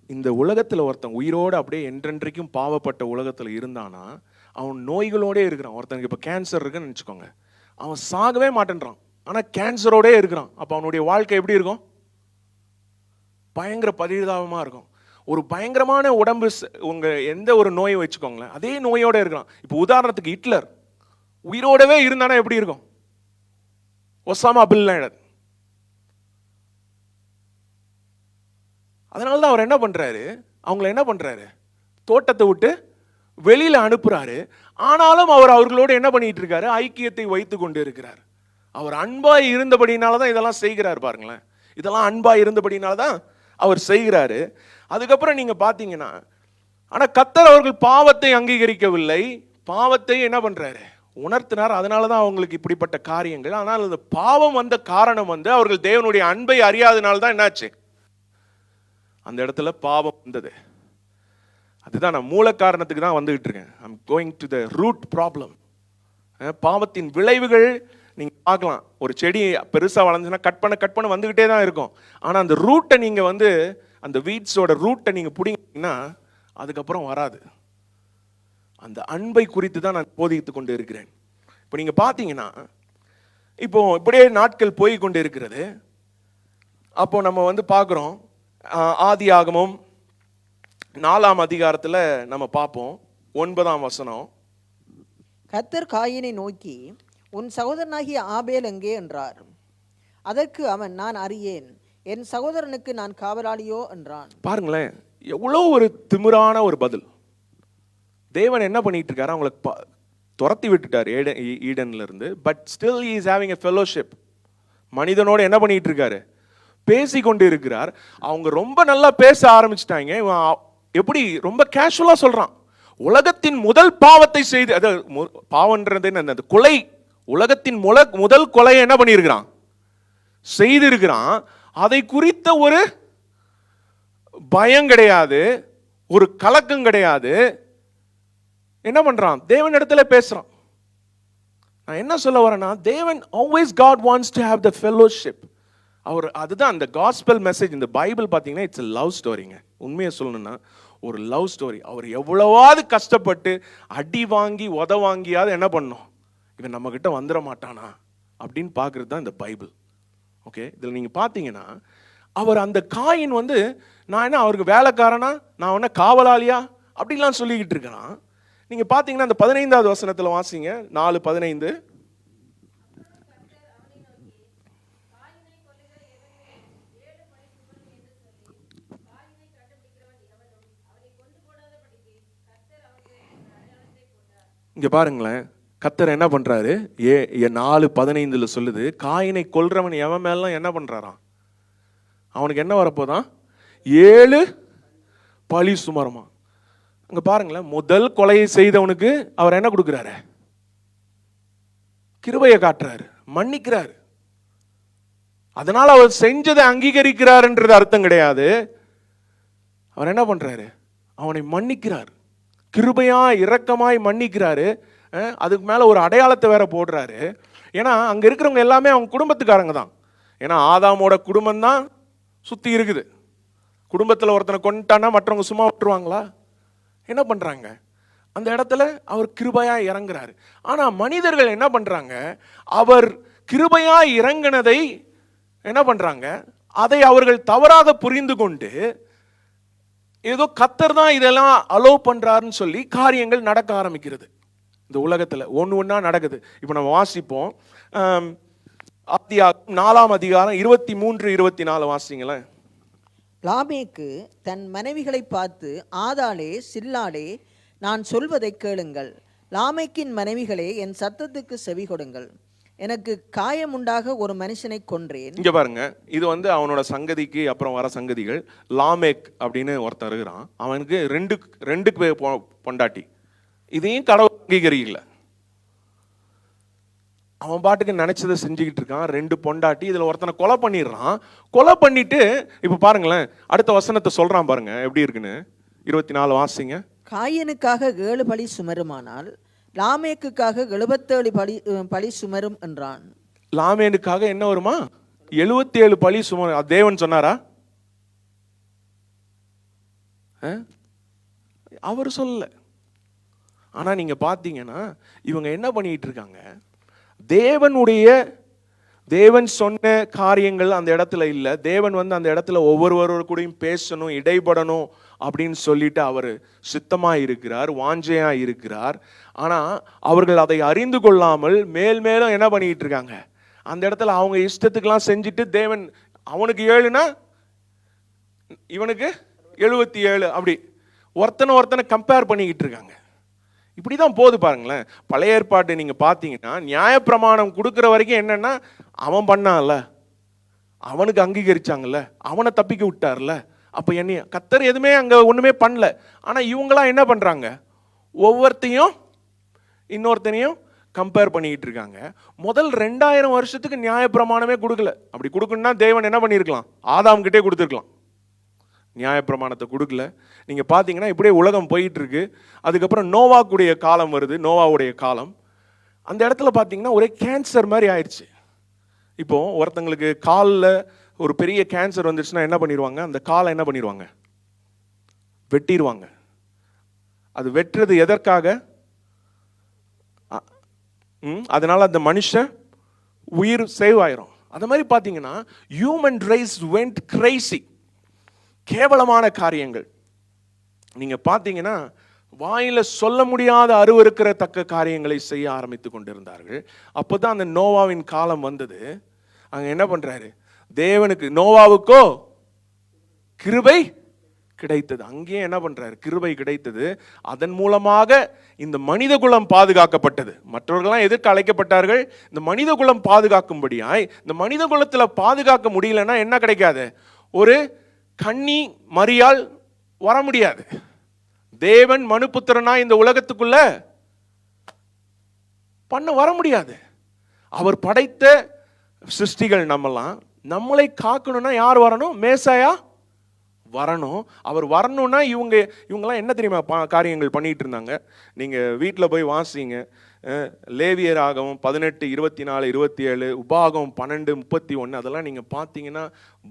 இந்த உலகத்துல ஒருத்தன் உயிரோடு அப்படியே என்றென்றைக்கும் பாவப்பட்ட உலகத்துல இருந்தானா அவன் நோய்களோட இருக்கிறான். ஒருத்தனுக்கு இப்போ கேன்சர் இருக்குன்னு நினச்சிக்கோங்க, அவன் சாகவே மாட்டேன்றான், ஆனால் கேன்சரோடே இருக்கிறான். அப்போ அவனுடைய வாழ்க்கை எப்படி இருக்கும்? பயங்கர பரிதாபமாக இருக்கும். ஒரு பயங்கரமான உடம்பு, உங்கள் எந்த ஒரு நோயை வச்சுக்கோங்களேன், அதே நோயோட இருக்கிறான். இப்போ உதாரணத்துக்கு ஹிட்லர் உயிரோடவே இருந்தானா எப்படி இருக்கும்? Osama bin Laden. அதனால தான் அவர் என்ன பண்ணுறாரு, அவங்கள என்ன பண்ணுறாரு, தோட்டத்தை விட்டு வெளியில அனுப்புறாரு. ஆனாலும் அவர் அவர்களோடு என்ன பண்ணிட்டு இருக்காரு? ஐக்கியத்தை வைத்து கொண்டு இருக்கிறார். அவர் அன்பாய் இருந்தபடினாலதான் இதெல்லாம் செய்கிறார். பாருங்களேன், இதெல்லாம் அன்பாய் இருந்தபடினாலதான் அவர் செய்கிறாரு. அதுக்கப்புறம் நீங்க பாத்தீங்கன்னா, ஆனா கர்த்தர் அவர்கள் பாவத்தை அங்கீகரிக்கவில்லை, பாவத்தை என்ன பண்றாரு? உணர்த்தினார். அதனாலதான் அவங்களுக்கு இப்படிப்பட்ட காரியங்கள். ஆனால் அந்த பாவம் வந்த காரணம் அவர்கள் தேவனுடைய அன்பை அறியாதனால்தான் என்னாச்சு? அந்த இடத்துல பாவம் வந்தது. அதுதான் நான் மூல காரணத்துக்கு தான் வந்துகிட்டு இருக்கேன். I'm going to the root problem. பாவத்தின் விளைவுகள் நீங்க பார்க்கலாம். ஒரு செடி பெருசா வளர்ந்துச்சுன்னா கட் பண்ண வந்துகிட்டே தான் இருக்கும். ஆனா அந்த ரூட்டை நீங்க அந்த வீட்ஸோட ரூட்டை நீங்க பிடிங்கன்னா அதுக்கப்புறம் வராது. அந்த அன்பை குறித்து தான் நான் போதித்து கொண்டு இருக்கிறேன். இப்போ நீங்க பார்த்தீங்கன்னா, இப்போ இப்படியே நாட்கள் போய் கொண்டு இருக்கிறது. அப்போ நம்ம பார்க்குறோம், ஆதியாகமம் 4ஆம் அதிகாரத்துல நம்ம பார்ப்போம், 9ஆம் வசனம். கர்த்தர் காயினை நோக்கி, உன் சகோதரனாகிய ஆபேல் எங்கே என்றார். அதற்கு அவன், நான் அறியேன், என் சகோதரனுக்கு நான் காவலாளியோ என்றான். பாருங்களேன், எவ்வளோ ஒரு திமிரான ஒரு பதில். தேவன் என்ன பண்ணிட்டு இருக்காரு? அவங்களை துரத்தி விட்டுட்டார் ஈடன்ல இருந்து. But still he is having a fellowship. மனிதனோட என்ன பண்ணிட்டு இருக்காரு? பேசி கொண்டு இருக்கிறார். அவங்க ரொம்ப நல்லா பேச ஆரம்பிச்சிட்டாங்க. எப்படி ரொம்ப கேஷுவலா சொல்றான், உலகத்தின் முதல் பாவத்தை செய்து, அதாவது பாவம்ன்றது என்ன? கொலை, உலகத்தின் முதல் கொலையை என்ன பண்ணியிருக்கிறான்? செய்திருக்கிறான். அதை குறித்த ஒரு பயம் கிடையாது, ஒரு கலக்கம் கிடையாது. என்ன பண்றான்? தேவன் இடத்துல பேசுறான். நான் என்ன சொல்ல வரேன்னா, தேவன் always God wants to have the fellowship. அவர் அதுதான் அந்த காஸ்பல் மெசேஜ். இந்த பைபிள் பார்த்தீங்கன்னா இட்ஸ் லவ் ஸ்டோரிங்க. உண்மையை சொல்லணும்னா ஒரு லவ் ஸ்டோரி. அவர் எவ்வளவாவது கஷ்டப்பட்டு அடி வாங்கி உத வாங்கியாவது என்ன பண்ணோம், இவன் நம்ம கிட்ட வந்துட மாட்டானா அப்படின்னு பார்க்கறது தான் இந்த பைபிள். ஓகே, இதில் நீங்கள் பார்த்தீங்கன்னா அவர் அந்த காயின் நான் என்ன அவருக்கு வேலைக்காரனா, நான் என்ன காவலாளியா அப்படிலாம் சொல்லிக்கிட்டு இருக்கிறான். நீங்கள் பார்த்தீங்கன்னா அந்த 15வது வசனத்தில் வாசிங்க, 4:15. இங்க பாருங்களேன், கர்த்தர் என்ன பண்றாரு? 4:15 சொல்லுது, காயினை கொல்றவன் எவன் மேலாம் என்ன பண்றாராம்? அவனுக்கு என்ன வரப்போதான்? 7 பழி சுமரமா. அங்க பாருங்களேன், முதல் கொலையை செய்தவனுக்கு அவர் என்ன கொடுக்கிறாரு? கிருபையை காட்டுறாரு, மன்னிக்கிறாரு. அதனால அவர் செஞ்சதை அங்கீகரிக்கிறார்ன்றது அர்த்தம் கிடையாது. அவர் என்ன பண்றாரு? அவனை மன்னிக்கிறார், கிருபையா இரக்கமாய் மன்னிக்கிறாரு. அதுக்கு மேல ஒரு அடையாளத்தை வேற போடுறாரு. ஏன்னா அங்க இருக்கிறவங்க எல்லாமே அவங்க குடும்பத்துக்காரங்க தான். ஏன்னா ஆதாமோட குடும்பம் தான் சுத்தி இருக்குது. குடும்பத்தில் ஒருத்தனை கொண்டுட்டானா மற்றவங்க சும்மா விட்டுருவாங்களா? என்ன பண்றாங்க? அந்த இடத்துல அவர் கிருபையா இறங்குறாரு. ஆனா மனிதர்கள் என்ன பண்றாங்க? அவர் கிருபையா இறங்கினதை என்ன பண்றாங்க? அதை அவர்கள் தவறாக புரிந்து கொண்டு ஏதோ கர்த்தர் தான் இதெல்லாம் அலோவ் பண்றாருன்னு சொல்லி காரியங்கள் நடக்க ஆரம்பிக்கிறது. இந்த உலகத்துல ஒண்ணு ஒண்ணா நடக்குது. இப்ப நம்ம வாசிப்போம். ஆதியாகமம் 4ஆம் அதிகாரம் 23, 24 வாசிங்களேன். லாமேக்கு தன் மனைவிகளை பார்த்து, ஆதாளே சில்லாளே, நான் சொல்வதை கேளுங்கள். லாமேக்கின் மனைவிகளே, என் சத்தத்துக்கு செவி கொடுங்கள். எனக்கு காயமுண்டாக ஒரு மனுஷனை கொன்றேன். இங்க பாருங்க, இது வந்து அவனோட சங்கதிக்கு அப்புறம் வர சங்கதிகள். லாமேக் அப்படின்னு ஒருத்தன் இருக்கிறான். அவனுக்கு ரெண்டு பொண்டாட்டி. இதையும் கடவுள் அங்கீகரிக்கல. அவன் பாட்டுக்கு நினைச்சதை செஞ்சுக்கிட்டு இருக்கான். 2 பொண்டாட்டி. இதுல ஒருத்தனை கொலை பண்ணிடுறான். கொலை பண்ணிட்டு இப்ப பாருங்களேன், அடுத்த வசனத்தை சொல்றான் பாருங்க எப்படி இருக்குன்னு. 24 வாசிங்க. காயனுக்காக 7 பழி சுமருமானால் லாமேக்குக்காக 77 பழி சுமரும் என்றான். லாமேனுக்காக என்ன வருமா? 77 பழி சுமரும். தேவன் சொன்னாரா? அவர் சொல்லல. ஆனா நீங்க பாத்தீங்கன்னா இவங்க என்ன பண்ணிட்டு இருக்காங்க, தேவன் சொன்ன காரியங்கள் அந்த இடத்துல இல்ல. தேவன் வந்து அந்த இடத்துல ஒவ்வொருவரோட கூடயும் பேசணும், இடைப்படணும் அப்படின்னு சொல்லிட்டு அவர் சித்தமா இருக்கிறார், வாஞ்சையா இருக்கிறார். ஆனா அவர்கள் அதை அறிந்து கொள்ளாமல் மேலும் என்ன பண்ணிட்டு இருக்காங்க, அந்த இடத்துல அவங்க இஷ்டத்துக்கெல்லாம் செஞ்சுட்டு, தேவன் அவனுக்கு 7னா இவனுக்கு 77 அப்படி ஒருத்தனை கம்பேர் பண்ணிக்கிட்டு இருக்காங்க. இப்படிதான் போது பாருங்களேன். பழைய ஏற்பாட்டு நீங்க பாத்தீங்கன்னா நியாயப்பிரமாணம் கொடுக்கிற வரைக்கும் என்னன்னா, அவன் பண்ணான்ல, அவனுக்கு அங்கீகரிச்சாங்கல்ல, அவனை தப்பிக்க விட்டார்ல. அப்ப என்ன, கர்த்தர் எதுவுமே அங்க ஒண்ணுமே பண்ணல. ஆனா இவங்களாம் என்ன பண்றாங்க, ஒவ்வொருத்தையும் இன்னொருத்தனையும் கம்பேர் பண்ணிக்கிட்டு இருக்காங்க. முதல் 2000 வருஷத்துக்கு நியாயப்பிரமாணமே கொடுக்கல. அப்படி கொடுக்கணும்னா தேவன் என்ன பண்ணிருக்கலாம், ஆதாம் கிட்டே கொடுத்துருக்கலாம். நியாயப்பிரமாணத்தை கொடுக்கல. நீங்க பாத்தீங்கன்னா இப்படியே உலகம் போயிட்டு இருக்கு. அதுக்கப்புறம் நோவாவுடைய காலம் வருது, நோவாவுடைய காலம். அந்த இடத்துல பாத்தீங்கன்னா ஒரே கேன்சர் மாதிரி ஆயிடுச்சு. இப்போ ஒருத்தங்களுக்கு காலில் ஒரு பெரிய கேன்சர் வந்துருச்சுன்னா என்ன பண்ணிடுவாங்க, அந்த காலை என்ன பண்ணிடுவாங்க, வெட்டிடுவாங்க. அது வெட்டுறது எதற்காக? அதனால அந்த மனுஷன் உயிர் சேவ் ஆயிரும். அது மாதிரி பாத்தீங்கன்னா ஹியூமன் ரைஸ் வெண்ட் கிரேசி. கேவலமான காரியங்கள் நீங்க பாத்தீங்கன்னா வாயில சொல்ல முடியாத அருவருக்கத்தக்க காரியங்களை செய்ய ஆரம்பித்து கொண்டிருந்தார்கள். அப்போதான் அந்த நோவாவின் காலம் வந்தது. அங்க என்ன பண்றாரு, தேவனுக்கு நோவாவுக்கோ கிருபை கிடைத்தது. அங்கேயே என்ன பண்றாரு, கிருபை கிடைத்தது. அதன் மூலமாக இந்த மனித குலம் பாதுகாக்கப்பட்டது. மற்றவர்கள்லாம் எதற்கு அழைக்கப்பட்டார்கள், இந்த மனித குலம் பாதுகாக்கும்படியாய். இந்த மனித குலத்துல பாதுகாக்க முடியலன்னா என்ன கிடைக்காது, ஒரு கன்னி மரியாள் வர முடியாது. தேவன் மனுபுத்திரனா இந்த உலகத்துக்குள்ள வர முடியாது. அவர் படைத்த சிருஷ்டிகள் நம்மளை காக்கணும்னா யார் வரணும், மேசாயா வரணும். அவர் வரணும்னா இவங்கெல்லாம் என்ன தெரியுமா காரியங்கள் பண்ணிட்டு இருந்தாங்க. நீங்க வீட்டில் போய் வாசிங்க. லேவியராகவும் 18, 24, 27, உபாகம் 12, 31 அதெல்லாம் நீங்க பார்த்தீங்கன்னா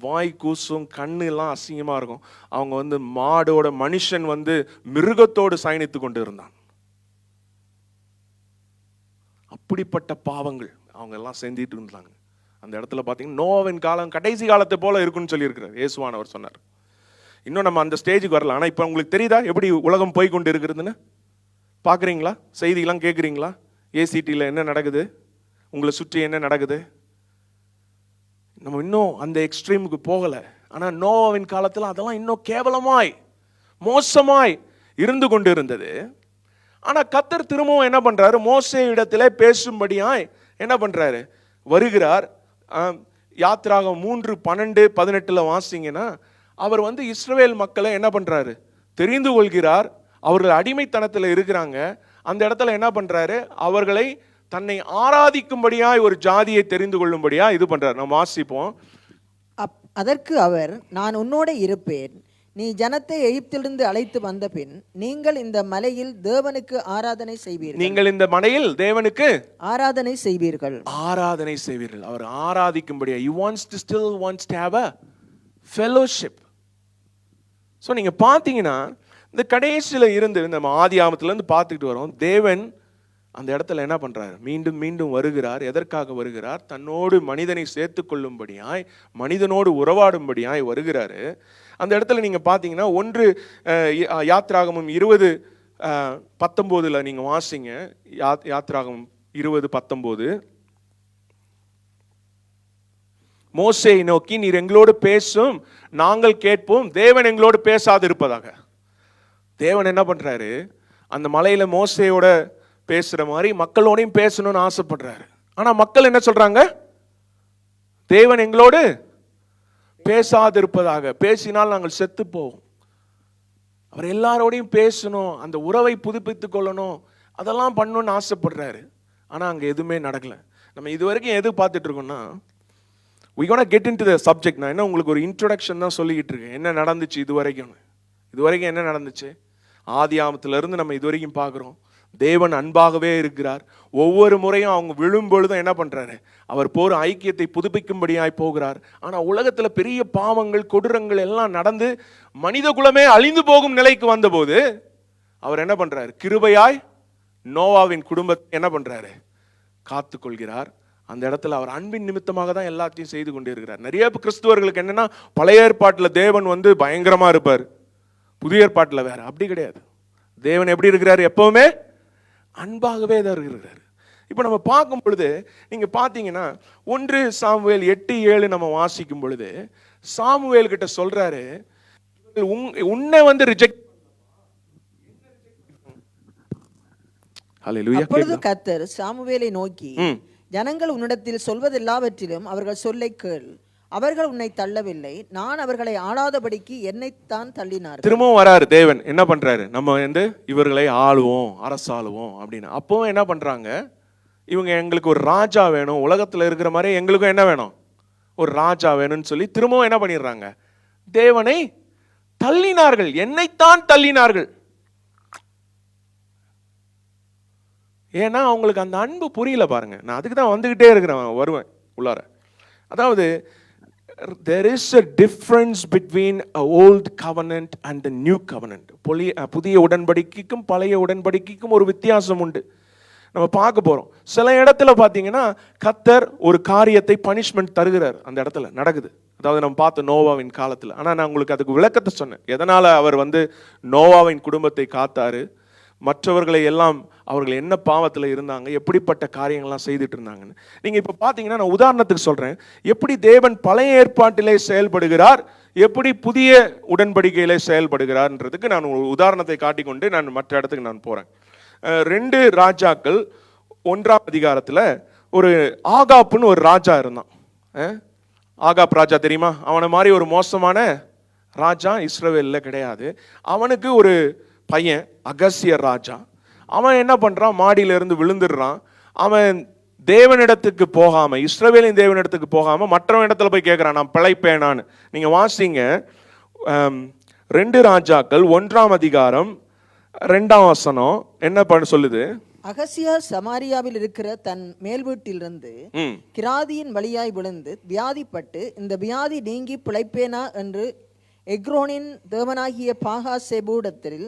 வாய் கூசும், கண்ணு எல்லாம் அசிங்கமா இருக்கும். அவங்க வந்து மாடோட, மனுஷன் வந்து மிருகத்தோடு சயனித்து கொண்டு இருந்தான். அப்படிப்பட்ட பாவங்கள் அவங்க எல்லாம் செஞ்சிட்டு இருந்தாங்க. அந்த இடத்துல பார்த்தீங்கன்னா நோவாவின் காலம் கடைசி காலத்தை போல இருக்குன்னு சொல்லியிருக்கிறார் இயேசுவானவர் சொன்னார். இன்னும் நம்ம அந்த ஸ்டேஜுக்கு வரல. ஆனால் இப்போ உங்களுக்கு தெரியுதா எப்படி உலகம் போய் கொண்டு இருக்கிறதுன்னு? பார்க்குறீங்களா? செய்தியெல்லாம் கேட்குறீங்களா? ஏசிடியில் என்ன நடக்குது, உங்களை சுற்றி என்ன நடக்குது? நம்ம இன்னும் அந்த எக்ஸ்ட்ரீமுக்கு போகலை. ஆனால் நோவாவின் காலத்தில் அதெல்லாம் இன்னும் கேவலமாய் மோசமாய் இருந்து கொண்டு இருந்தது. ஆனால் கர்த்தர் திரும்பவும் என்ன பண்ணுறாரு, மோசே இடத்துல பேசும்படியாய் என்ன பண்ணுறாரு, வருகிறார். யாத்திராகம் 3, 12, 18 வாசிங்கன்னா அவர் வந்து இஸ்ரவேல் மக்களை என்ன பண்றாரு, தெரிந்து கொள்கிறார். அவர்கள் அடிமைத்தனத்தில் இருக்கிறாங்க. அந்த இடத்துல என்ன பண்றாரு, அவர்களை தன்னை ஆராதிக்கும்படியாய் ஒரு ஜாதியை தெரிந்து கொள்ளும்படியா இது பண்றாரு. நம்ம வாசிப்போம். அதற்கு அவர், நான் உன்னோட இருப்பேன், நீ ஜனத்தை எகிப்திலிருந்து அழைத்து வந்த பின் நீங்கள் இந்த மலையில் தேவனுக்கு ஆராதனை செய்வீர்கள். நீங்கள் இந்த மலையில் தேவனுக்கு ஆராதனை செய்வீர்கள். ஆராதனை செய்வீர்கள். அவர் ஆராதிக்கும்படியா. He wants to have a fellowship. So நீங்க பார்த்தீங்கன்னா இந்த கடைசியில் இருந்து நம்ம ஆதி ஆமத்திலேருந்து பார்த்துக்கிட்டு வரோம். தேவன் அந்த இடத்துல என்ன பண்றாரு, மீண்டும் மீண்டும் வருகிறார். எதற்காக வருகிறார், தன்னோடு மனிதனை சேர்த்து கொள்ளும்படியாய், மனிதனோடு உறவாடும்படியாய் வருகிறாரு. அந்த இடத்துல நீங்க பார்த்தீங்கன்னா 1 யாத்திராகமம் 20 19 நீங்க வாசிங்க. யாத்திராகம் 20:19. மோசேயை நோக்கி, நீர் எங்களோடு பேசும், நாங்கள் கேட்போம், தேவன் எங்களோடு பேசாது இருப்பதாக. தேவன் என்ன பண்றாரு, அந்த மலையில மோசேயோட பேசுற மாதிரி மக்களோடையும் பேசணும்னு ஆசைப்படுறாரு. ஆனா மக்கள் என்ன சொல்றாங்க, தேவன் எங்களோடு பேசாது இருப்பதாக, பேசினால் நாங்கள் செத்து போவோம். அவர் எல்லாரோடையும் பேசணும், அந்த உறவை புதுப்பித்துக் கொள்ளணும், அதெல்லாம் பண்ணணும்னு ஆசைப்படுறாரு. ஆனா அங்க எதுவுமே நடக்கல. நம்ம இது வரைக்கும் எது பார்த்துட்டு இருக்கோம்னா, we gonna get into the subject. நான் என்ன உங்களுக்கு ஒரு இன்ட்ரோடக்ஷன் தான் சொல்லிக்கிட்டு இருக்கேன். என்ன நடந்துச்சு இது வரைக்கும் என்ன நடந்துச்சு, ஆதியாமத்துல இருந்து நம்ம இது வரைக்கும் பார்க்குறோம். தேவன் அன்பாகவே இருக்கிறார். ஒவ்வொரு முறையும் அவங்க விழும் பொழுதும் என்ன பண்றாரு, அவர் போற ஐக்கியத்தை புதுப்பிக்கும்படியாய் போகிறார். ஆனா உலகத்துல பெரிய பாவங்கள், கொடூரங்கள் எல்லாம் நடந்து மனித குலமே அழிந்து போகும் நிலைக்கு வந்தபோது அவர் என்ன பண்றாரு, கிருபையாய் நோவாவின் குடும்பத்தை என்ன பண்றாரு, காத்து கொள்கிறார். அந்த இடத்துல அவர் அன்பின் நிமித்தமாக தான் எல்லாத்தையும் செய்து கொண்டே இருக்கிறார். நிறைய கிறிஸ்துவர்களுக்கு என்னன்னா, பழைய ஏற்பாட்டில் தேவன் பயங்கரமா இருப்பார், புதிய ஏற்பாட்டில் வேற. அப்படி கிடையாது. தேவன் எப்படி இருக்கிறார், எப்பவுமே அன்பாகவே தான் இருக்கிறார். இப்போ நம்ம பார்க்கும் பொழுது நீங்க பார்த்தீங்கன்னா 1 சாமுவேல் 8:7 நம்ம வாசிக்கும் பொழுது சாமுவேல் கிட்ட சொல்றாரு, உன்னை ரிஜெக்ட். அப்பொழுது கர்த்தர் சாமுவேலை நோக்கி, ஜனங்கள் உன்னிடத்தில் சொல்வதெல்லாவற்றிலும் அவர்கள் சொல்லை கேள். அவர்கள் உன்னை தள்ளவில்லை, நான் அவர்களை ஆளாதபடிக்கு என்னைத்தான் தள்ளினார். திரும்பவும் வராரு தேவன், என்ன பண்றாரு, நம்ம இவர்களை ஆளுவோம், அரசாளுவோம் அப்படின்னு. அப்பவும் என்ன பண்றாங்க, இவங்க எங்களுக்கு ஒரு ராஜா வேணும், உலகத்துல இருக்கிற மாதிரி எங்களுக்கும் என்ன வேணும், ஒரு ராஜா வேணும்னு சொல்லி திரும்பவும் என்ன பண்ணிடுறாங்க, தேவனை தள்ளினார்கள், என்னைத்தான் தள்ளினார்கள். ஏன்னா அவங்களுக்கு அந்த அன்பு புரியல பாருங்க. நான் அதுக்கு தான் வந்துகிட்டே இருக்கிறேன், வருவேன் உள்ளார. அதாவது there is a difference between an old covenant and the new covenant. புதிய உடன்படிக்கைக்கும் பழைய உடன்படிக்கைக்கும் ஒரு வித்தியாசம் உண்டு. நம்ம பார்க்க போறோம். சில இடத்துல பார்த்தீங்கன்னா கர்த்தர் ஒரு காரியத்தை பனிஷ்மெண்ட் தருகிறார், அந்த இடத்துல நடக்குது. அதாவது நம்ம பார்த்த நோவாவின் காலத்தில். ஆனால் நான் உங்களுக்கு அதுக்கு விளக்கத்தை சொன்னேன், எதனால அவர் நோவாவின் குடும்பத்தை காத்தாரு, மற்றவர்களை எல்லாம் அவர்கள் என்ன பாவத்தில் இருந்தாங்க, எப்படிப்பட்ட காரியங்கள்லாம் செய்துட்டு இருந்தாங்கன்னு. நீங்க இப்ப பாத்தீங்கன்னா, நான் உதாரணத்துக்கு சொல்றேன், எப்படி தேவன் பழைய ஏற்பாட்டிலே செயல்படுகிறார், எப்படி புதிய உடன்படிக்கையிலே செயல்படுகிறார்ன்றதுக்கு நான் ஒரு உதாரணத்தை காட்டிக்கொண்டு நான் மற்ற இடத்துக்கு நான் போறேன். 2 ராஜாக்கள் 1ஆம் அதிகாரத்துல ஒரு ஆகாப்புன்னு ஒரு ராஜா இருந்தான். ஆகாப் ராஜா தெரியுமா? அவனை மாதிரி ஒரு மோசமான ராஜா இஸ்ரவேல்ல கிடையாது. அவனுக்கு ஒரு பையன் அகசிய ராஜா. அவன் என்ன பண்றான், மாடியில இருந்து விழுந்துடுறான். அவன் தேவனிடத்துக்கு போகாம, இஸ்ரவேலின் தேவனிடத்துக்கு போகாம மற்றவன் இடத்துல போய் கேட்கிறான், நான் பிழைப்பேனான்னு. நீங்க வாசிங்க 2 ராஜாக்கள் 1ஆம் அதிகாரம் 2ஆம் வசனம் என்ன பண்ண சொல்லுது. அகசியா சமாரியாவில் இருக்கிற தன் மேல் வீட்டிலிருந்து கிராதியின் வழியாய் விழுந்து வியாதிப்பட்டு, இந்த வியாதி நீங்கி பிழைப்பேனா என்று எக்ரோனின் தேவனாகிய பாகாசெபூடத்தில்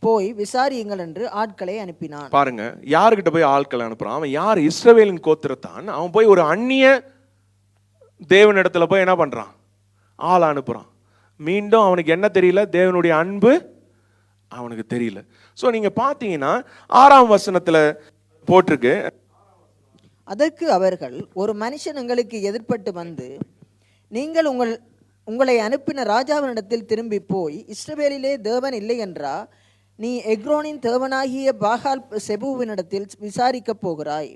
போய் விசாரியுங்கள் என்று ஆட்களை அனுப்பினான். பாருங்க, யாருக்கிட்ட போய் ஆட்களை அனுப்புறான்? அவன் யார்? இஸ்ரவேலின் கோத்திரத்தான். அவன் போய் ஒரு அந்நிய தேவனிடத்துல போய் என்ன பண்றான், ஆள் அனுப்புறான். மீண்டும் அவனுக்கு என்ன தெரியல, தேவனுடைய அன்பு அவனுக்கு தெரியல. சோ நீங்க பாத்தீங்கன்னா 6ஆம் வசனத்துல போட்டிருக்கு, அதற்கு அவர்கள், ஒரு மனுஷன் எங்களுக்கு எதிர்பட்டு வந்து, நீங்கள் உங்களை அனுப்பின ராஜாவினிடத்தில் திரும்பி போய், இஸ்ரவேலிலே தேவன் இல்லை என்றா நீ எக்ரோனின் தேவனாகிய பாகால் செபுவினிடத்தில் விசாரிக்க போகிறாய்.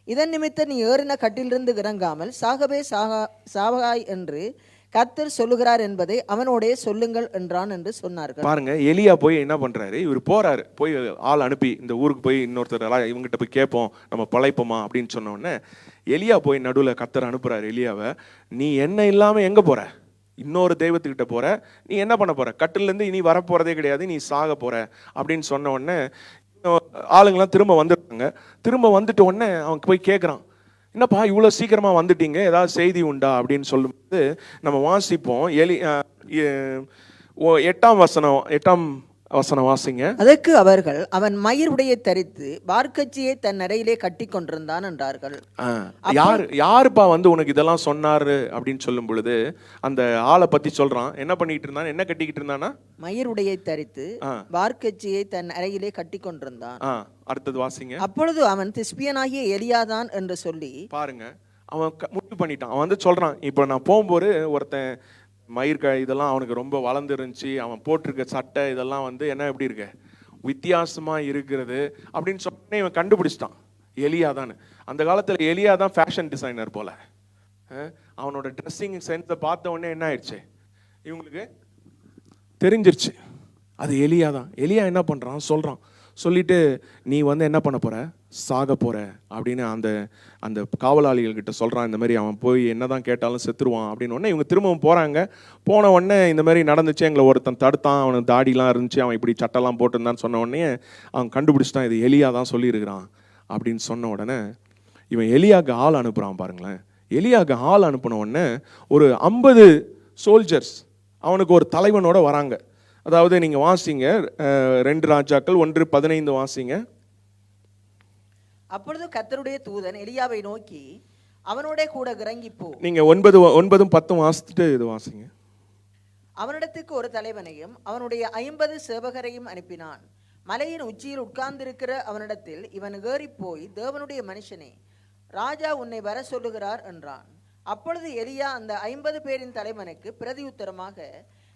இதன் நிமித்தம் நீ ஏறின கட்டிலிருந்து இறங்காமல் சாகவே சாவகாய் என்று கர்த்தர் சொல்லுகிறார் என்பதை அவனோடே சொல்லுங்கள் என்றான் என்று சொன்னார்கள். பாருங்க, எலியா போய் என்ன பண்றாரு, இவர் போறாரு, போய் ஆள் அனுப்பி இந்த ஊருக்கு போய் இன்னொருத்தர் இவங்கிட்ட போய் கேட்போம், நம்ம பழைப்போமா அப்படின்னு சொன்ன உடனே எலியா போய் நடுவில் கர்த்தர் அனுப்புறாரு எலியாவை. நீ என்ன இல்லாம எங்க போற, இன்னொரு தெய்வத்துக்கிட்ட போற, நீ என்ன பண்ண போற, கட்டில இருந்து இனி வரப்போறதே கிடையாது, நீ சாக போற அப்படின்னு சொன்ன உடனே ஆளுங்கெல்லாம் திரும்ப வந்துட்டாங்க. திரும்ப வந்துட்ட உடனே அவன் போய் கேட்குறான், என்னப்பா இவ்வளோ சீக்கிரமா வந்துட்டீங்க, ஏதாவது செய்தி உண்டா அப்படின்னு சொல்லும்போது நம்ம வாசிப்போம். 8ஆம் வசனம், 8ஆம் வசனம் வாசிங்க. அதற்கு அவர்கள், அவன் மயிர் உடையை தரித்து வார்க்கச்சியை தன் அறையிலே கட்டி கொண்டிருந்தான் என்றார்கள். யாருப்பா வந்து உனக்கு இதெல்லாம் சொன்னாரு அப்படின்னு சொல்லும் பொழுது அந்த ஆளை பத்தி சொல்றான். என்ன பண்ணிட்டு இருந்தான், என்ன கட்டிக்கிட்டு இருந்தானா? மயிர் உடையை தரித்து வார்க்கச்சியை தன் அறையிலே கட்டி கொண்டிருந்தான். அடுத்தது வாசிங்க. அப்பொழுது அவன் திஸ்பியனாகிய எலியாதான் என்று சொல்லி, பாருங்க, அவன் முடிவு பண்ணிட்டான். அவன் வந்து சொல்றான், இப்போ நான் போகும்போது ஒருத்தன் இதெல்லாம் அவனுக்கு ரொம்ப வளர்ந்து இருந்துச்சு, அவன் போட்டிருக்க சட்டை இதெல்லாம் வந்து என்ன எப்படி இருக்கு, வித்தியாசமா இருக்கிறது அப்படின்னு சொன்னே இவன் கண்டுபிடிச்சிட்டான் எலியா தான். அந்த காலத்துல எலியா தான் ஃபேஷன் டிசைனர் போல. அவனோட ட்ரெஸ்ஸிங் சென்ஸை பார்த்த உடனே என்ன ஆயிடுச்சு, இவங்களுக்கு தெரிஞ்சிருச்சு அது எலியா தான். எலியா என்ன பண்றான், சொல்றான், சொல்லிட்டு நீ வந்து என்ன பண்ண போற, சாக போற அப்படின்னு அந்த அந்த காவலாளிகள் கிட்ட சொல்றான். இந்த மாதிரி அவன் போய் என்னதான் கேட்டாலும் செத்துருவான் அப்படின்னு உடனே இவங்க திரும்பவும் போறாங்க. போன உடனே இந்த மாதிரி நடந்துச்சு, எங்களை ஒருத்தன் தடுத்தான், அவனுக்கு தாடிலாம் இருந்துச்சு, அவன் இப்படி சட்டெல்லாம் போட்டுருந்தான்னு சொன்ன உடனே அவன் கண்டுபிடிச்சிட்டான் இது எலியா தான் சொல்லியிருக்கிறான் அப்படின்னு சொன்ன உடனே இவன் எலியாக்கு ஆள் அனுப்புறான். பாருங்களேன், எலியாக்கு ஆள் அனுப்பின உடனே ஒரு 50 சோல்ஜர்ஸ் அவனுக்கு ஒரு தலைவனோட வராங்க. அதாவது நீங்க வாசிங்க 2 ராஜாக்கள் 1:15 வாசிங்க. அப்பொழுது கர்த்தருடைய தூதன் எலியாவை நோக்கி, அவனோட கூட இறங்கி போ. நீங்க 9:10 வாசிச்சுட்டு இது வாசிங்க. அவனிடத்துக்கு ஒரு தலைவனையும் அவனுடைய 50 சேவகரையும் அனுப்பினான். மலையின் உச்சியில் உட்கார்ந்திருக்கிற அவனிடத்தில் இவன் ஏறி போய், தேவனுடைய மனுஷனே, ராஜா உன்னை வர சொல்லுகிறார் என்றான். அப்பொழுது எலியா அந்த 50 பேரின் தலைவனுக்கு பிரதியுத்தரமாக,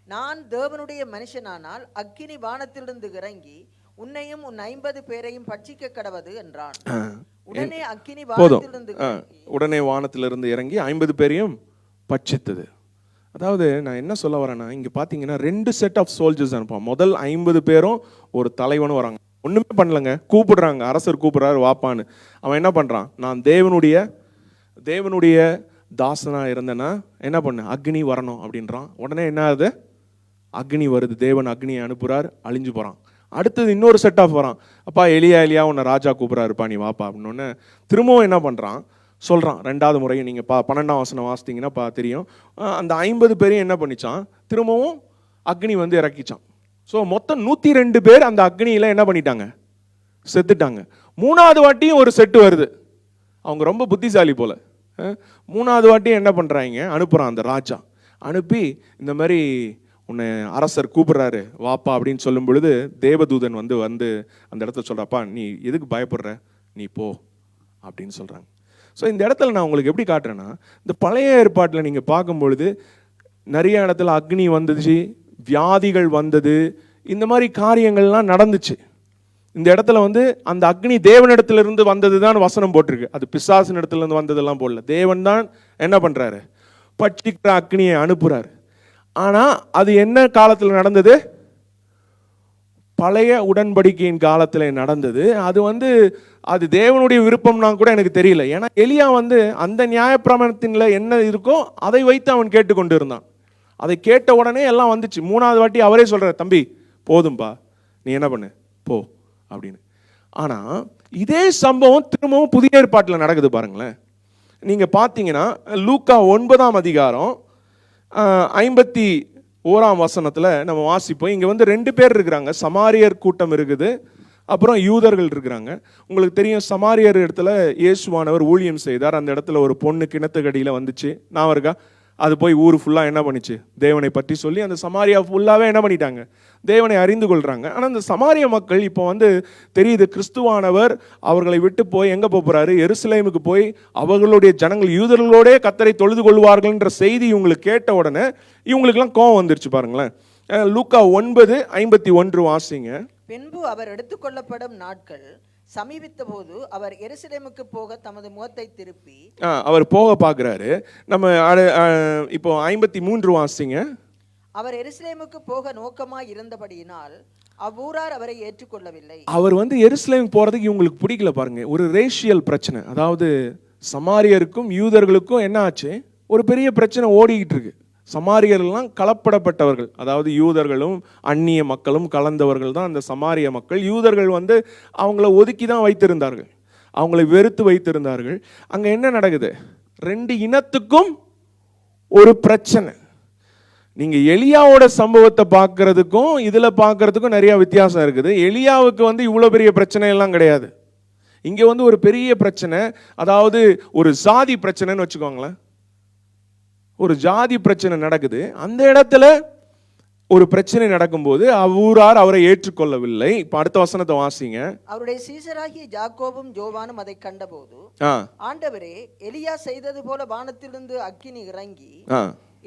நான் தேவனுடைய மனுஷனானால் அக்கினி வானத்திலிருந்து இறங்கி உன்னையும் உன் 50 பேரையும் பட்சிக்க கடவது என்றான். உடனே அக்கினி வானத்திலிருந்து இறங்கி 50 பேரையும் பட்சித்தது. அதாவது நான் என்ன சொல்ல வரேன்னா, இங்க பாத்தீங்கன்னா 2 செட் ஆஃப் சோல்ஜர்ஸ் அனுப்பான். முதல் 50 பேரும் ஒரு தலைவனும் வராங்க. ஒண்ணுமே பண்ணலங்க, கூப்பிடுறாங்க, அரசர் கூப்பிடுறாரு வாப்பான்னு. அவன் என்ன பண்றான், நான் தேவனுடைய தாசனா இருந்தேன்னா என்ன பண்ண, அக்னி வரணும் அப்படின்றான். உடனே என்ன ஆகுது, அக்னி வருது, தேவன் அக்னியை அனுப்புறார், அழிஞ்சு போறான். அடுத்தது இன்னொரு செட் ஆஃப் வரான். அப்பா எலியா உன்னை ராஜா கூப்பிடுறாருப்பா, நீ வாப்பா அப்படின்னு திரும்பவும் என்ன பண்றான், சொல்றான். 2வது முறையும் நீங்க 12ஆம் வசனம் வாசித்தீங்கன்னா தெரியும். அந்த 50 பேரையும் என்ன பண்ணிச்சான், திரும்பவும் அக்னி வந்து இறக்கிச்சான். ஸோ மொத்தம் 102 பேர் அந்த அக்னியில என்ன பண்ணிட்டாங்க, செத்துட்டாங்க. 3வது வாட்டியும் ஒரு செட்டு வருது. அவங்க ரொம்ப புத்திசாலி போல. 3வது வாட்டியும் என்ன பண்றாங்க, அனுப்புறான் அந்த ராஜா. அனுப்பி இந்த மாதிரி உன்னை அரசர் கூப்பிடுறாரு வாப்பா அப்படின்னு சொல்லும் பொழுது தேவதூதன் வந்து அந்த இடத்துல சொல்றப்பா, நீ எதுக்கு பயப்படுற, நீ போ அப்படின்னு சொல்றாங்க. ஸோ இந்த இடத்துல நான் உங்களுக்கு எப்படி காட்டுறேன்னா, இந்த பழைய ஏற்பாட்டில் நீங்க பார்க்கும் பொழுது நிறைய இடத்துல அக்னி வந்துச்சு, வியாதிகள் வந்தது, இந்த மாதிரி காரியங்கள்லாம் நடந்துச்சு. இந்த இடத்துல வந்து அந்த அக்னி தேவனிடத்துல இருந்து வந்தது தான் வசனம் போட்டிருக்கு. அது பிசாசின் இடத்துல இருந்து வந்ததெல்லாம் போடல. தேவன் தான் என்ன பண்றாரு, பட்சிக்கிற அக்னியை அனுப்புறாரு. ஆனா அது என்ன காலத்துல நடந்தது, பழைய உடன்படிக்கையின் காலத்துல நடந்தது. அது தேவனுடைய விருப்பம்னா கூட எனக்கு தெரியல. ஏன்னா எலியா அந்த நியாயப்பிரமாணத்தின்ல என்ன இருக்கோ அதை வைத்து அவன் கேட்டுக்கொண்டு இருந்தான். அதை கேட்ட உடனே எல்லாம் வந்துச்சு. 3வது வாட்டி அவரே சொல்றாரு, தம்பி போதும்பா, நீ என்ன பண்ணு போ அப்படின்னு. ஆனா இதே சம்பவம் திரும்பவும் புதிய ஏற்பாட்டில் நடக்குது பாருங்களேன். நீங்க பாத்தீங்கன்னா லூக்கா 9ஆம் அதிகாரம் 51ஆம் வசனத்துல நம்ம வாசிப்போம். இங்க 2 பேர் இருக்கிறாங்க, சமாரியர் கூட்டம் இருக்குது, அப்புறம் யூதர்கள் இருக்கிறாங்க. உங்களுக்கு தெரியும், சமாரியர் இடத்துல இயேசுவானவர் ஊழியம் செய்தார். அந்த இடத்துல ஒரு பொண்ணு கிணத்துக்கடியில வந்துச்சு, நான் இருக்கா, அது போய் ஊர் ஃபுல்லா என்ன பண்ணிச்சு, தேவனை பற்றி சொல்லி அந்த சமாரியா ஃபுல்லாவே என்ன பண்ணிட்டாங்க, தேவனை அறிந்து கொள்றாங்க. ஆனா அந்த சமாரிய மக்கள் இப்போ தெரியுது, கிறிஸ்துவானவர் அவர்களை விட்டு போய் எங்க போறாரு, எருசலேமுக்கு போய் அவர்களுடைய ஜனங்கள் யூதர்களோட கர்த்தரை தொழுது கொள்வார்கள்ன்ற செய்தி இவங்களுக்கு கேட்ட உடனே இவங்களுக்குலாம் கோபம் வந்துருச்சு பாருங்களேன். லூக்கா 9:51 வாசிங்க. பின்பு அவர் எடுத்துக்கொள்ளப்படும் நாட்கள் சமீபித்த போது அவர் எருசலேமுக்கு போக தமது முகத்தை திருப்பி, அவர் போக பார்க்கிறாரு. நம்ம இப்போ 53 வாசிங்க. அவர் எருசலேமுக்கு போக நோக்கமாய் இருந்தபடியினால் அவ்வூரார் அவரை ஏற்றுக்கொள்ளவில்லை. அவர் எருசலேம் போறதுக்கு இவங்களுக்கு பிடிக்கல பாருங்க. ஒரு ரேஷியல் பிரச்சனை, அதாவது சமாரியருக்கும் யூதர்களுக்கும் என்ன ஆச்சு, ஒரு பெரிய பிரச்சனை ஓடிக்கிட்டு இருக்கு. சமாரியர்கள்லாம் கலப்படப்பட்டவர்கள், அதாவது யூதர்களும் அந்நிய மக்களும் கலந்தவர்கள் தான் அந்த சமாரிய மக்கள். யூதர்கள் அவங்கள ஒதுக்கி தான் வைத்திருந்தார்கள், அவங்களை வெறுத்து வைத்திருந்தார்கள். அங்க என்ன நடக்குது, 2 இனத்துக்கும் ஒரு பிரச்சனை. நீங்க எலியாவோட சம்பவத்தை பார்க்கறதுக்கும் இதுல பார்க்கறதுக்கும் நிறைய வித்தியாசம் இருக்குது. எலியாவுக்கு இவ்வளவு பெரிய பிரச்சனை எல்லாம் கிடையாது. இங்க ஒரு பெரிய பிரச்சனை, அதாவது ஒரு சாதி பிரச்சனைன்னு வச்சுக்கோங்களேன். ஒரு ஜாதி பிரச்சனை நடக்குது. அந்த இடத்துல ஒரு பிரச்சனை நடக்கும்போது ஊரார் அவரை ஏற்றுக்கொள்ளவில்லை. இப்ப அடுத்த வசனத்தை வாசிங்க. அவருடைய சீசராகிய யாக்கோபும் யோவானும் அதை கண்டபோது, ஆண்டவரே, எலியா செய்தது போல வானத்திலிருந்து அக்கினி இறங்கி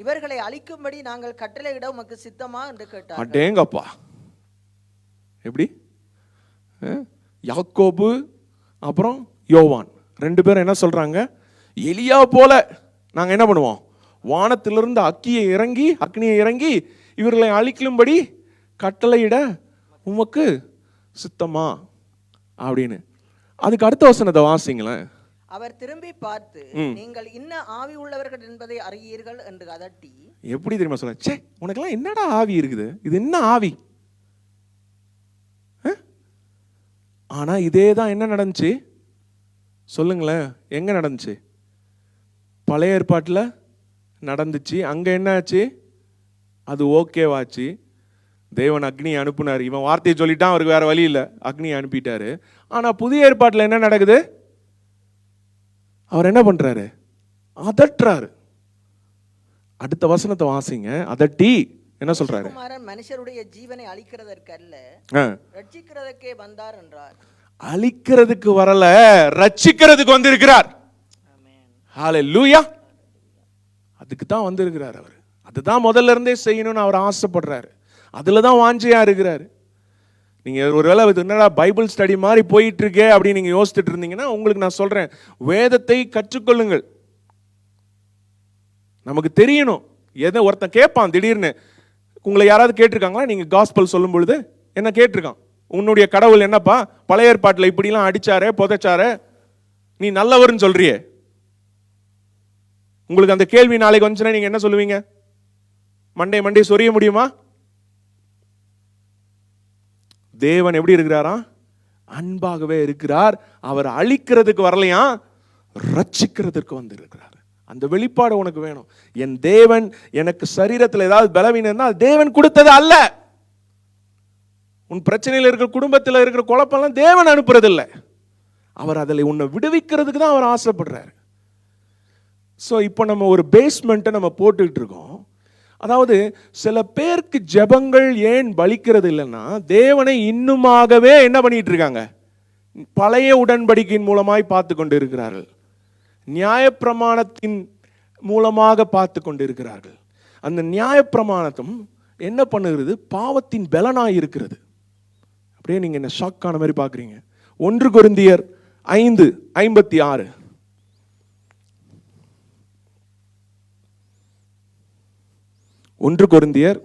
இவர்களை அழிக்கும்படி நாங்கள் கட்டளையிட உமக்கு சித்தமா என்று கேட்டார். அடேங்கப்பா, எப்படி? யாக்கோபு அப்புறம் யோவான் ரெண்டு பேரும் என்ன சொல்றாங்க? எலியா போல நாங்க என்ன பண்ணுவோம்? வானத்திலிருந்து அக்னியை இறங்கி இவர்களை அழிக்கும்படி கட்டளையிட உமக்கு சித்தமா அப்படின்னு. அதுக்கு அடுத்த வசனத்தை வாசிங்களேன். அவர் திரும்பி பார்த்து, நீங்கள் இன்ன ஆவி உள்ளவர்கள் என்பதை அறியீர்கள் என்று அதட்டி. எப்படி தெரியுமா சொல்ல? சே, உனக்கெல்லாம் என்னடா ஆவி இருக்குது? இது என்ன ஆவி? ஆனா இதே தான் என்ன நடந்துச்சு சொல்லுங்களேன். எங்க நடந்துச்சு? பழைய ஏற்பாட்டில் நடந்துச்சு. அங்க என்ன ஆச்சு? அது ஓகேவாச்சு. தேவன் அக்னி அனுப்புனார். இவன் வார்த்தையை சொல்லிட்டான், அவருக்கு வேற வழி இல்லை, அக்னி அனுப்பிட்டாரு. ஆனா புதிய ஏற்பாட்டில் என்ன நடக்குது? அவர் என்ன பண்றாரு? அதட்டுறாரு. அடுத்த வசனத்தை வாசிங்க. அதட்டி என்ன சொல்றாரு? மனுஷருடைய ஜீவனை அழிக்கிறதற்கு அல்ல, ரட்சிக்கிறதுக்கே வந்தார் என்றார். அழிக்கிறதுக்கு வரல, ரட்சிக்கிறதுக்கு வந்திருக்கிறார். ஹல்லேலூயா. அதுக்கு தான் வந்திருக்கிறார் அவர். அதுதான் முதல்ல இருந்தே செய்யணும்னு அவர் ஆசைப்படுறாரு. அதுலதான் வாஞ்சையா இருக்கிறாரு. நீங்க ஒருவேளை என்னடா பைபிள் ஸ்டடி மாதிரி போயிட்டு இருக்கே அப்படின்னு நீங்க யோசிச்சுட்டு இருந்தீங்கன்னா, உங்களுக்கு நான் சொல்றேன், வேதத்தை கற்றுக்கொள்ளுங்கள். நமக்கு தெரியணும். எதை ஒருத்தன் கேட்பான் திடீர்னு, உங்களை யாராவது கேட்டிருக்காங்களா? நீங்க காஸ்பல் சொல்லும் பொழுது என்ன கேட்டிருக்கான்? உன்னுடைய கடவுள் என்னப்பா பழைய ஏற்பாட்டில் இப்படிலாம் அடிச்சாரே புதைச்சாரே, நீ நல்லவர்னு சொல்றியே. உங்களுக்கு அந்த கேள்வி நாளைக்கு வந்துச்சுன்னா நீங்க என்ன சொல்லுவீங்க? மண்டே சொரிய முடியுமா? தேவன் எப்படி இருக்கிறாரா? அன்பாகவே இருக்கிறார். அவர் அழிக்கிறதுக்கு வரலையா, ரட்சிக்கிறதுக்கு வந்து இருக்கிறார். அந்த வெளிப்பாடு உனக்கு வேணும். என் தேவன் எனக்கு சரீரத்தில் ஏதாவது பலவீனம்னா தேவன் கொடுத்தது அல்ல. உன் பிரச்சனையில் இருக்கிற குடும்பத்தில் இருக்கிற குழப்பம்லாம் தேவன் அனுப்புறது இல்லை. அவர் அதில் உன்னை விடுவிக்கிறதுக்கு தான் அவர் ஆசைப்படுறாரு. ஸோ இப்போ நம்ம ஒரு பேஸ்மெண்ட்டை நம்ம போட்டுக்கிட்டு இருக்கோம். அதாவது சில பேருக்கு ஜெபங்கள் ஏன் பலிக்கிறது இல்லைன்னா, தேவனை இன்னுமாகவே என்ன பண்ணிட்டு இருக்காங்க? பழைய உடன்படிக்கையின் மூலமாய் பார்த்து கொண்டு இருக்கிறார்கள். நியாயப்பிரமாணத்தின் மூலமாக பார்த்து கொண்டு இருக்கிறார்கள். அந்த நியாயப்பிரமாணத்தும் என்ன பண்ணுகிறது? பாவத்தின் பலனாய் இருக்கிறது. அப்படியே நீங்க என்ன ஷாக் ஆன மாதிரி பார்க்குறீங்க. 1 கொரிந்தியர் 5:56. 1 கொரிந்தியர்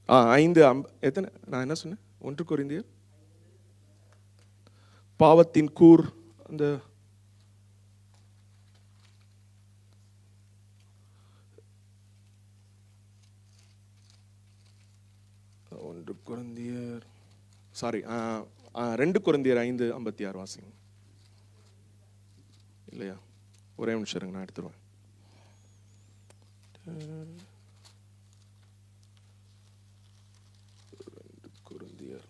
5:56. எத்தனை? நான் என்ன சொன்னேன்? 1 கொரிந்தியர் பாவத்தின் கூர் அந்த 2 கொரிந்தியர் 5:56 வாசிங்க. இல்லையா? ஒரே நிமிஷம் இருங்க, நான் எடுத்துருவேன். கொரிந்தியர்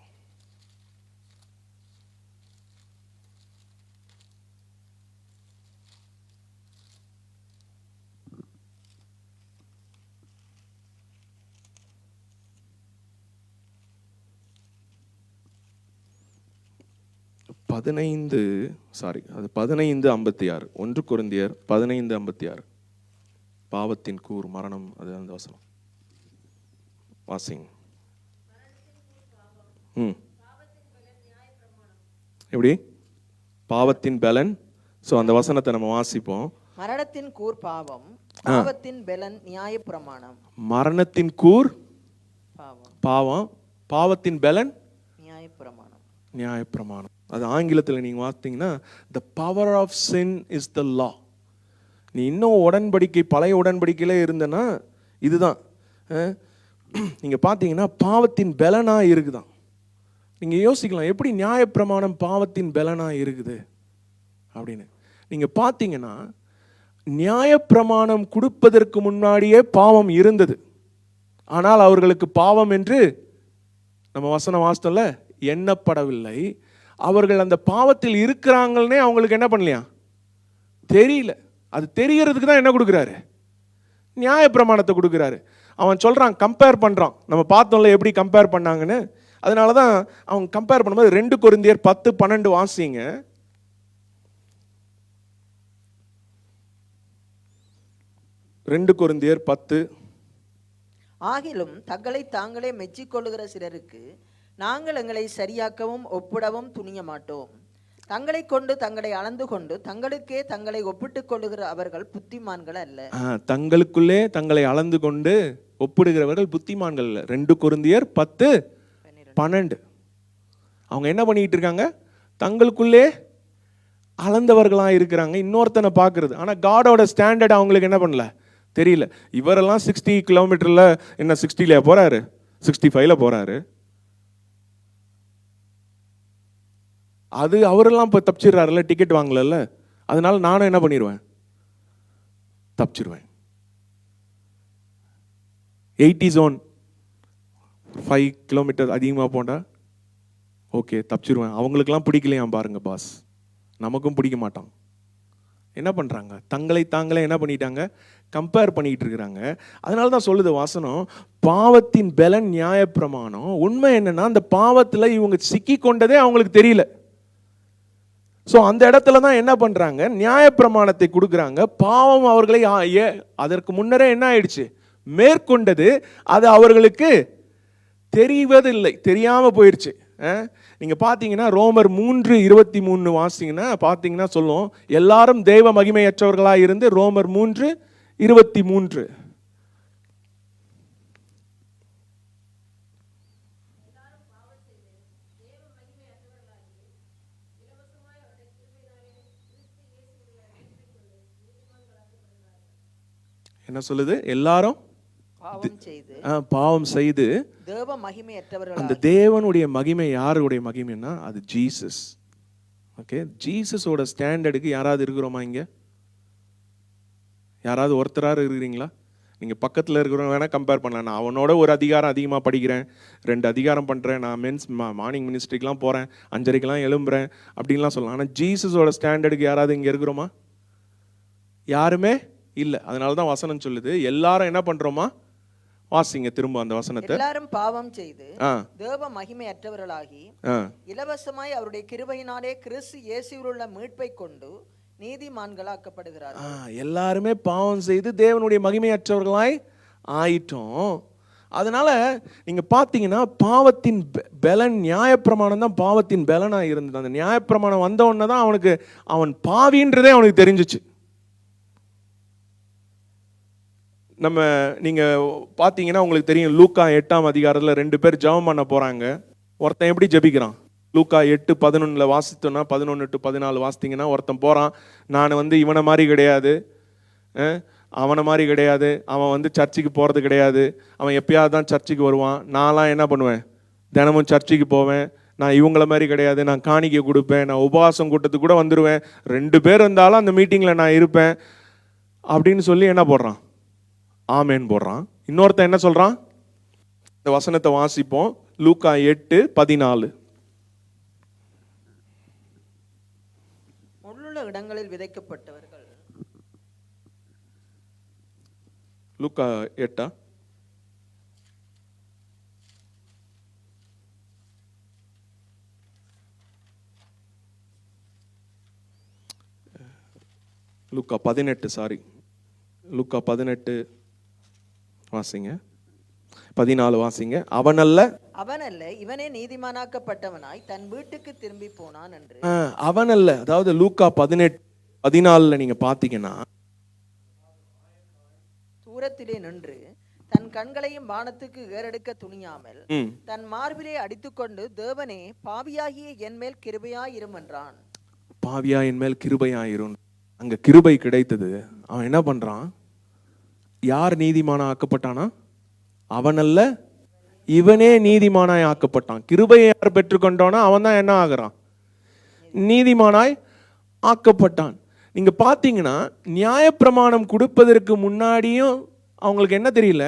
15:56. 1 கொரிந்தியர் 15:56. பாவத்தின் கூர் மரணம். அது அந்த வசனம் வாசிங்க. எப்படி? பாவத்தின் பலன். சோ அந்த வசனத்தை நம்ம வாசிப்போம். மரணத்தின் கூர் பாவம், பாவத்தின் பலன் நியாயப்பிரமாணம். மரணத்தின் கூர் பாவம், பாவத்தின் பலன் நியாயப்பிரமாணம். அது ஆங்கிலத்தில் நீங்க பார்த்தீங்கன்னா, the power of sin is the law. நீ இன்னும் உடன்படிக்கை பழைய உடன்படிக்கையில இருந்தனா இதுதான். நீங்க பார்த்தீங்கன்னா பாவத்தின் பலனா இருக்குதான். நீங்க யோசிக்கலாம், எப்படி நியாயப்பிரமாணம் பாவத்தின் பலனா இருக்குது அப்படின்னு. நீங்க பார்த்தீங்கன்னா நியாயப்பிரமாணம் கொடுப்பதற்கு முன்னாடியே பாவம் இருந்தது. ஆனால் அவர்களுக்கு பாவம் என்று நம்ம வசனம் வாசித்தோம்ல, எண்ணப்படவில்லை. அவர்கள் அந்த பாவத்தில் இருக்கிறாங்கன்னே அவங்களுக்கு என்ன பண்ணலையா, தெரியல. அது தெரியறதுக்கு தான் என்ன கொடுக்குறாரு, நியாயப்பிரமாணத்தை கொடுக்குறாரு. அவன் சொல்றான், கம்பேர் பண்றான். நம்ம பார்த்தோம்ல எப்படி கம்பேர் பண்ணாங்கன்னு. அதனால தான் அவன் கம்பேர் பண்ணும்போது 2 கொரிந்தியர் 10:12 வாசிங்க. 2 கொரிந்தியர் 10. ஆகிலும் தங்களை தாங்களே மெச்சிக்கொள்ளுகிற சிலருக்கு நாங்கள் எங்களை சரியாக்கவும் ஒப்பிடவும் துணிய மாட்டோம். தங்களை கொண்டு தங்களை அளந்து கொண்டு தங்களுக்கே தங்களை ஒப்பிட்டுக் கொள்ளுகிற அவர்கள் புத்திமான்கள் அல்ல. தங்களுக்குள்ளே தங்களை அளந்து கொண்டு ஒப்பிடுகிறவர்கள் புத்திமான்கள் அல்ல. 2 கொரிந்தியர் 10:12. அவங்க என்ன பண்ணிட்டு இருக்காங்க, தங்களுக்குள்ளே அளந்தவர்களா இருக்கிறாங்க, இன்னொருத்தனை பார்க்கறது. ஆனா காடோட ஸ்டாண்டர்ட் அவங்களுக்கு என்ன பண்ணல, தெரியல. இவரெல்லாம் 60 கிலோமீட்டர்ல என்ன 60ல போறாரு, 65ல போறாரு. அது அவரெல்லாம் இப்போ தப்பிச்சிடுறாருல, டிக்கெட் வாங்கல. அதனால நானும் என்ன பண்ணிடுவேன், தப்பிச்சிருவேன். 80 zone 5 கிலோமீட்டர் அதிகமாக போண்டா ஓகே தப்பிச்சிருவேன். அவங்களுக்கெல்லாம் பிடிக்கலையா பாருங்க பாஸ், நமக்கும் பிடிக்க மாட்டான். என்ன பண்றாங்க, தங்களை தாங்களே என்ன பண்ணிட்டாங்க, கம்பேர் பண்ணிட்டு இருக்கிறாங்க. அதனால தான் சொல்லுது வாசனம், பாவத்தின் பலன் நியாயப்பிரமாணம். உண்மை என்னன்னா, அந்த பாவத்துல இவங்க சிக்கி கொண்டதே அவங்களுக்கு தெரியல. ஸோ அந்த இடத்துல தான் என்ன பண்றாங்க, நியாயப்பிரமாணத்தை கொடுக்குறாங்க. பாவம் அவர்களை அதற்கு முன்னரே என்ன ஆயிடுச்சு, மேற்கொண்டது. அது அவர்களுக்கு தெரிவதில்லை, தெரியாம போயிடுச்சு. நீங்க பாத்தீங்கன்னா ரோமர் 3:23 வாசிங்கன்னா பாத்தீங்கன்னா சொல்லும், எல்லாரும் தெய்வ மகிமையற்றவர்களா இருந்து. ரோமர் 3:23. என்ன சொல்லுது, எல்லாரும் பாவம் செய்து தேவ மகிமையற்றவர்கள். அந்த தேவனுடைய மகிமை யாருடைய மகிமைன்னா அது ஜீசஸ். ஓகே, ஜீசஸோட ஸ்டாண்டர்டுக்கு யாராவது இருக்கிறோமா இங்க? யாராவது ஒருத்தராக இருக்கிறீங்களா? நீங்கள் பக்கத்தில் இருக்கிறவங்க வேணால் கம்பேர் பண்ணலாம். நான் அவனோட ஒரு அதிகாரம் அதிகமாக படிக்கிறேன், 2 அதிகாரம் பண்ணுறேன், நான் மார்னிங் மினிஸ்ட்ரிக்கெலாம் போகிறேன், 5:30 எழும்புறேன் அப்படின்லாம் சொல்லலாம். ஆனால் ஜீசஸோட ஸ்டாண்டர்டுக்கு யாராவது இங்கே இருக்கிறோமா? யாருமே இல்லை. அதனால தான் வசனம் சொல்லுது, எல்லாரும் என்ன பண்ணுறோமா? வாசிங்க திரும்ப அந்த வசனத்தை. எல்லாரும் பாவம் செய்து தேவ மகிமையற்றவர்களாகி இலவசமாய் அவருடைய கிருபையினாலே கிறிஸ்து இயேசுவில் உள்ள மீட்பை கொண்டு நீதிமான்களாக்கப்படுகிறார்கள். எல்லாருமே பாவம் செய்து தேவனுடைய மகிமையற்றவர்களாய் ஆயிட்டோம். அதனால நீங்க பாத்தீங்கன்னா பாவத்தின் பலன் நியாயப்பிரமாணம் தான் பாவத்தின் பலனா இருந்தது. அந்த நியாயப்பிரமாணம் வந்த உடனே தான் அவனுக்கு அவன் பாவின்றதே அவனுக்கு தெரிஞ்சிச்சு. நம்ம நீங்க பாத்தீங்கன்னா உங்களுக்கு தெரியும், லூக்கா 8ஆம் அதிகாரத்துல 2 பேர் ஜெபம் பண்ண போறாங்க. ஒருத்தன் எப்படி ஜெபிக்கிறான், லூக்கா 8:11 வாசித்தோம்னா 11 to 14 வாசித்தீங்கன்னா, ஒருத்தன் போறான், நான் இவனை மாதிரி கிடையாது, அவனை மாதிரி கிடையாது, அவன் சர்ச்சுக்கு போறது கிடையாது, அவன் எப்பயாவது தான் சர்ச்சுக்கு வருவான், நான்லாம் என்ன பண்ணுவேன், தினமும் சர்ச்சுக்கு போவேன், நான் இவங்கள மாதிரி கிடையாது, நான் காணிக்கை கொடுப்பேன், நான் உபவாசம் கூட்டத்துக்கு கூட வந்துடுவேன், 2 பேர் இருந்தாலும் அந்த மீட்டிங்ல நான் இருப்பேன் அப்படின்னு சொல்லி என்ன போடுறான், ஆமேன் போடுறான். இன்னொருத்தன் என்ன சொல்றான், இந்த வசனத்தை வாசிப்போம், லூக்கா 8:14. முள்ளுள்ள இடங்களில் விதைக்கப்பட்டவர்கள். லூக்கா 8. லூக்கா 18, சாரி, லூக்கா 18 வாசிங்க, 14 வாசிங்க. அவனல்ல இவனே நீதிமானாக்கப்பட்டவனாய் தன் வீட்டுக்கு திரும்பி போனான் என்று. அவனல்ல, அதாவது லூக்கா 18:14 நீங்க பாத்தீங்கன்னா, தூரத்திலே நின்று தன் கண்களையும் வானத்துக்கு ஏறெடுக்க துணியாமல் தன் மார்பிலே அடித்துக்கொண்டு, தேவனே பாவியாகிய என் மேல் கிருபையாயிரும் என்றான். பாவியா என் மேல் கிருபையாயிரும். அங்க கிருபை கிடைத்தது. அவன் என்ன பண்றான், யார் நீதிமானா ஆக்கப்பட்டானா, அவன் அல்ல, இவனே நீதிமானாய் ஆக்கப்பட்டான். கிருபையை யார் பெற்றுக்கொண்டானோ அவன் தான் என்ன ஆகிறான்? நீதிமானாய் ஆக்கப்பட்டான். நீங்க பாத்தீங்கன்னா நியாயப்பிரமாணம் கொடுப்பதற்கு முன்னாடியும் அவங்களுக்கு என்ன தெரியல,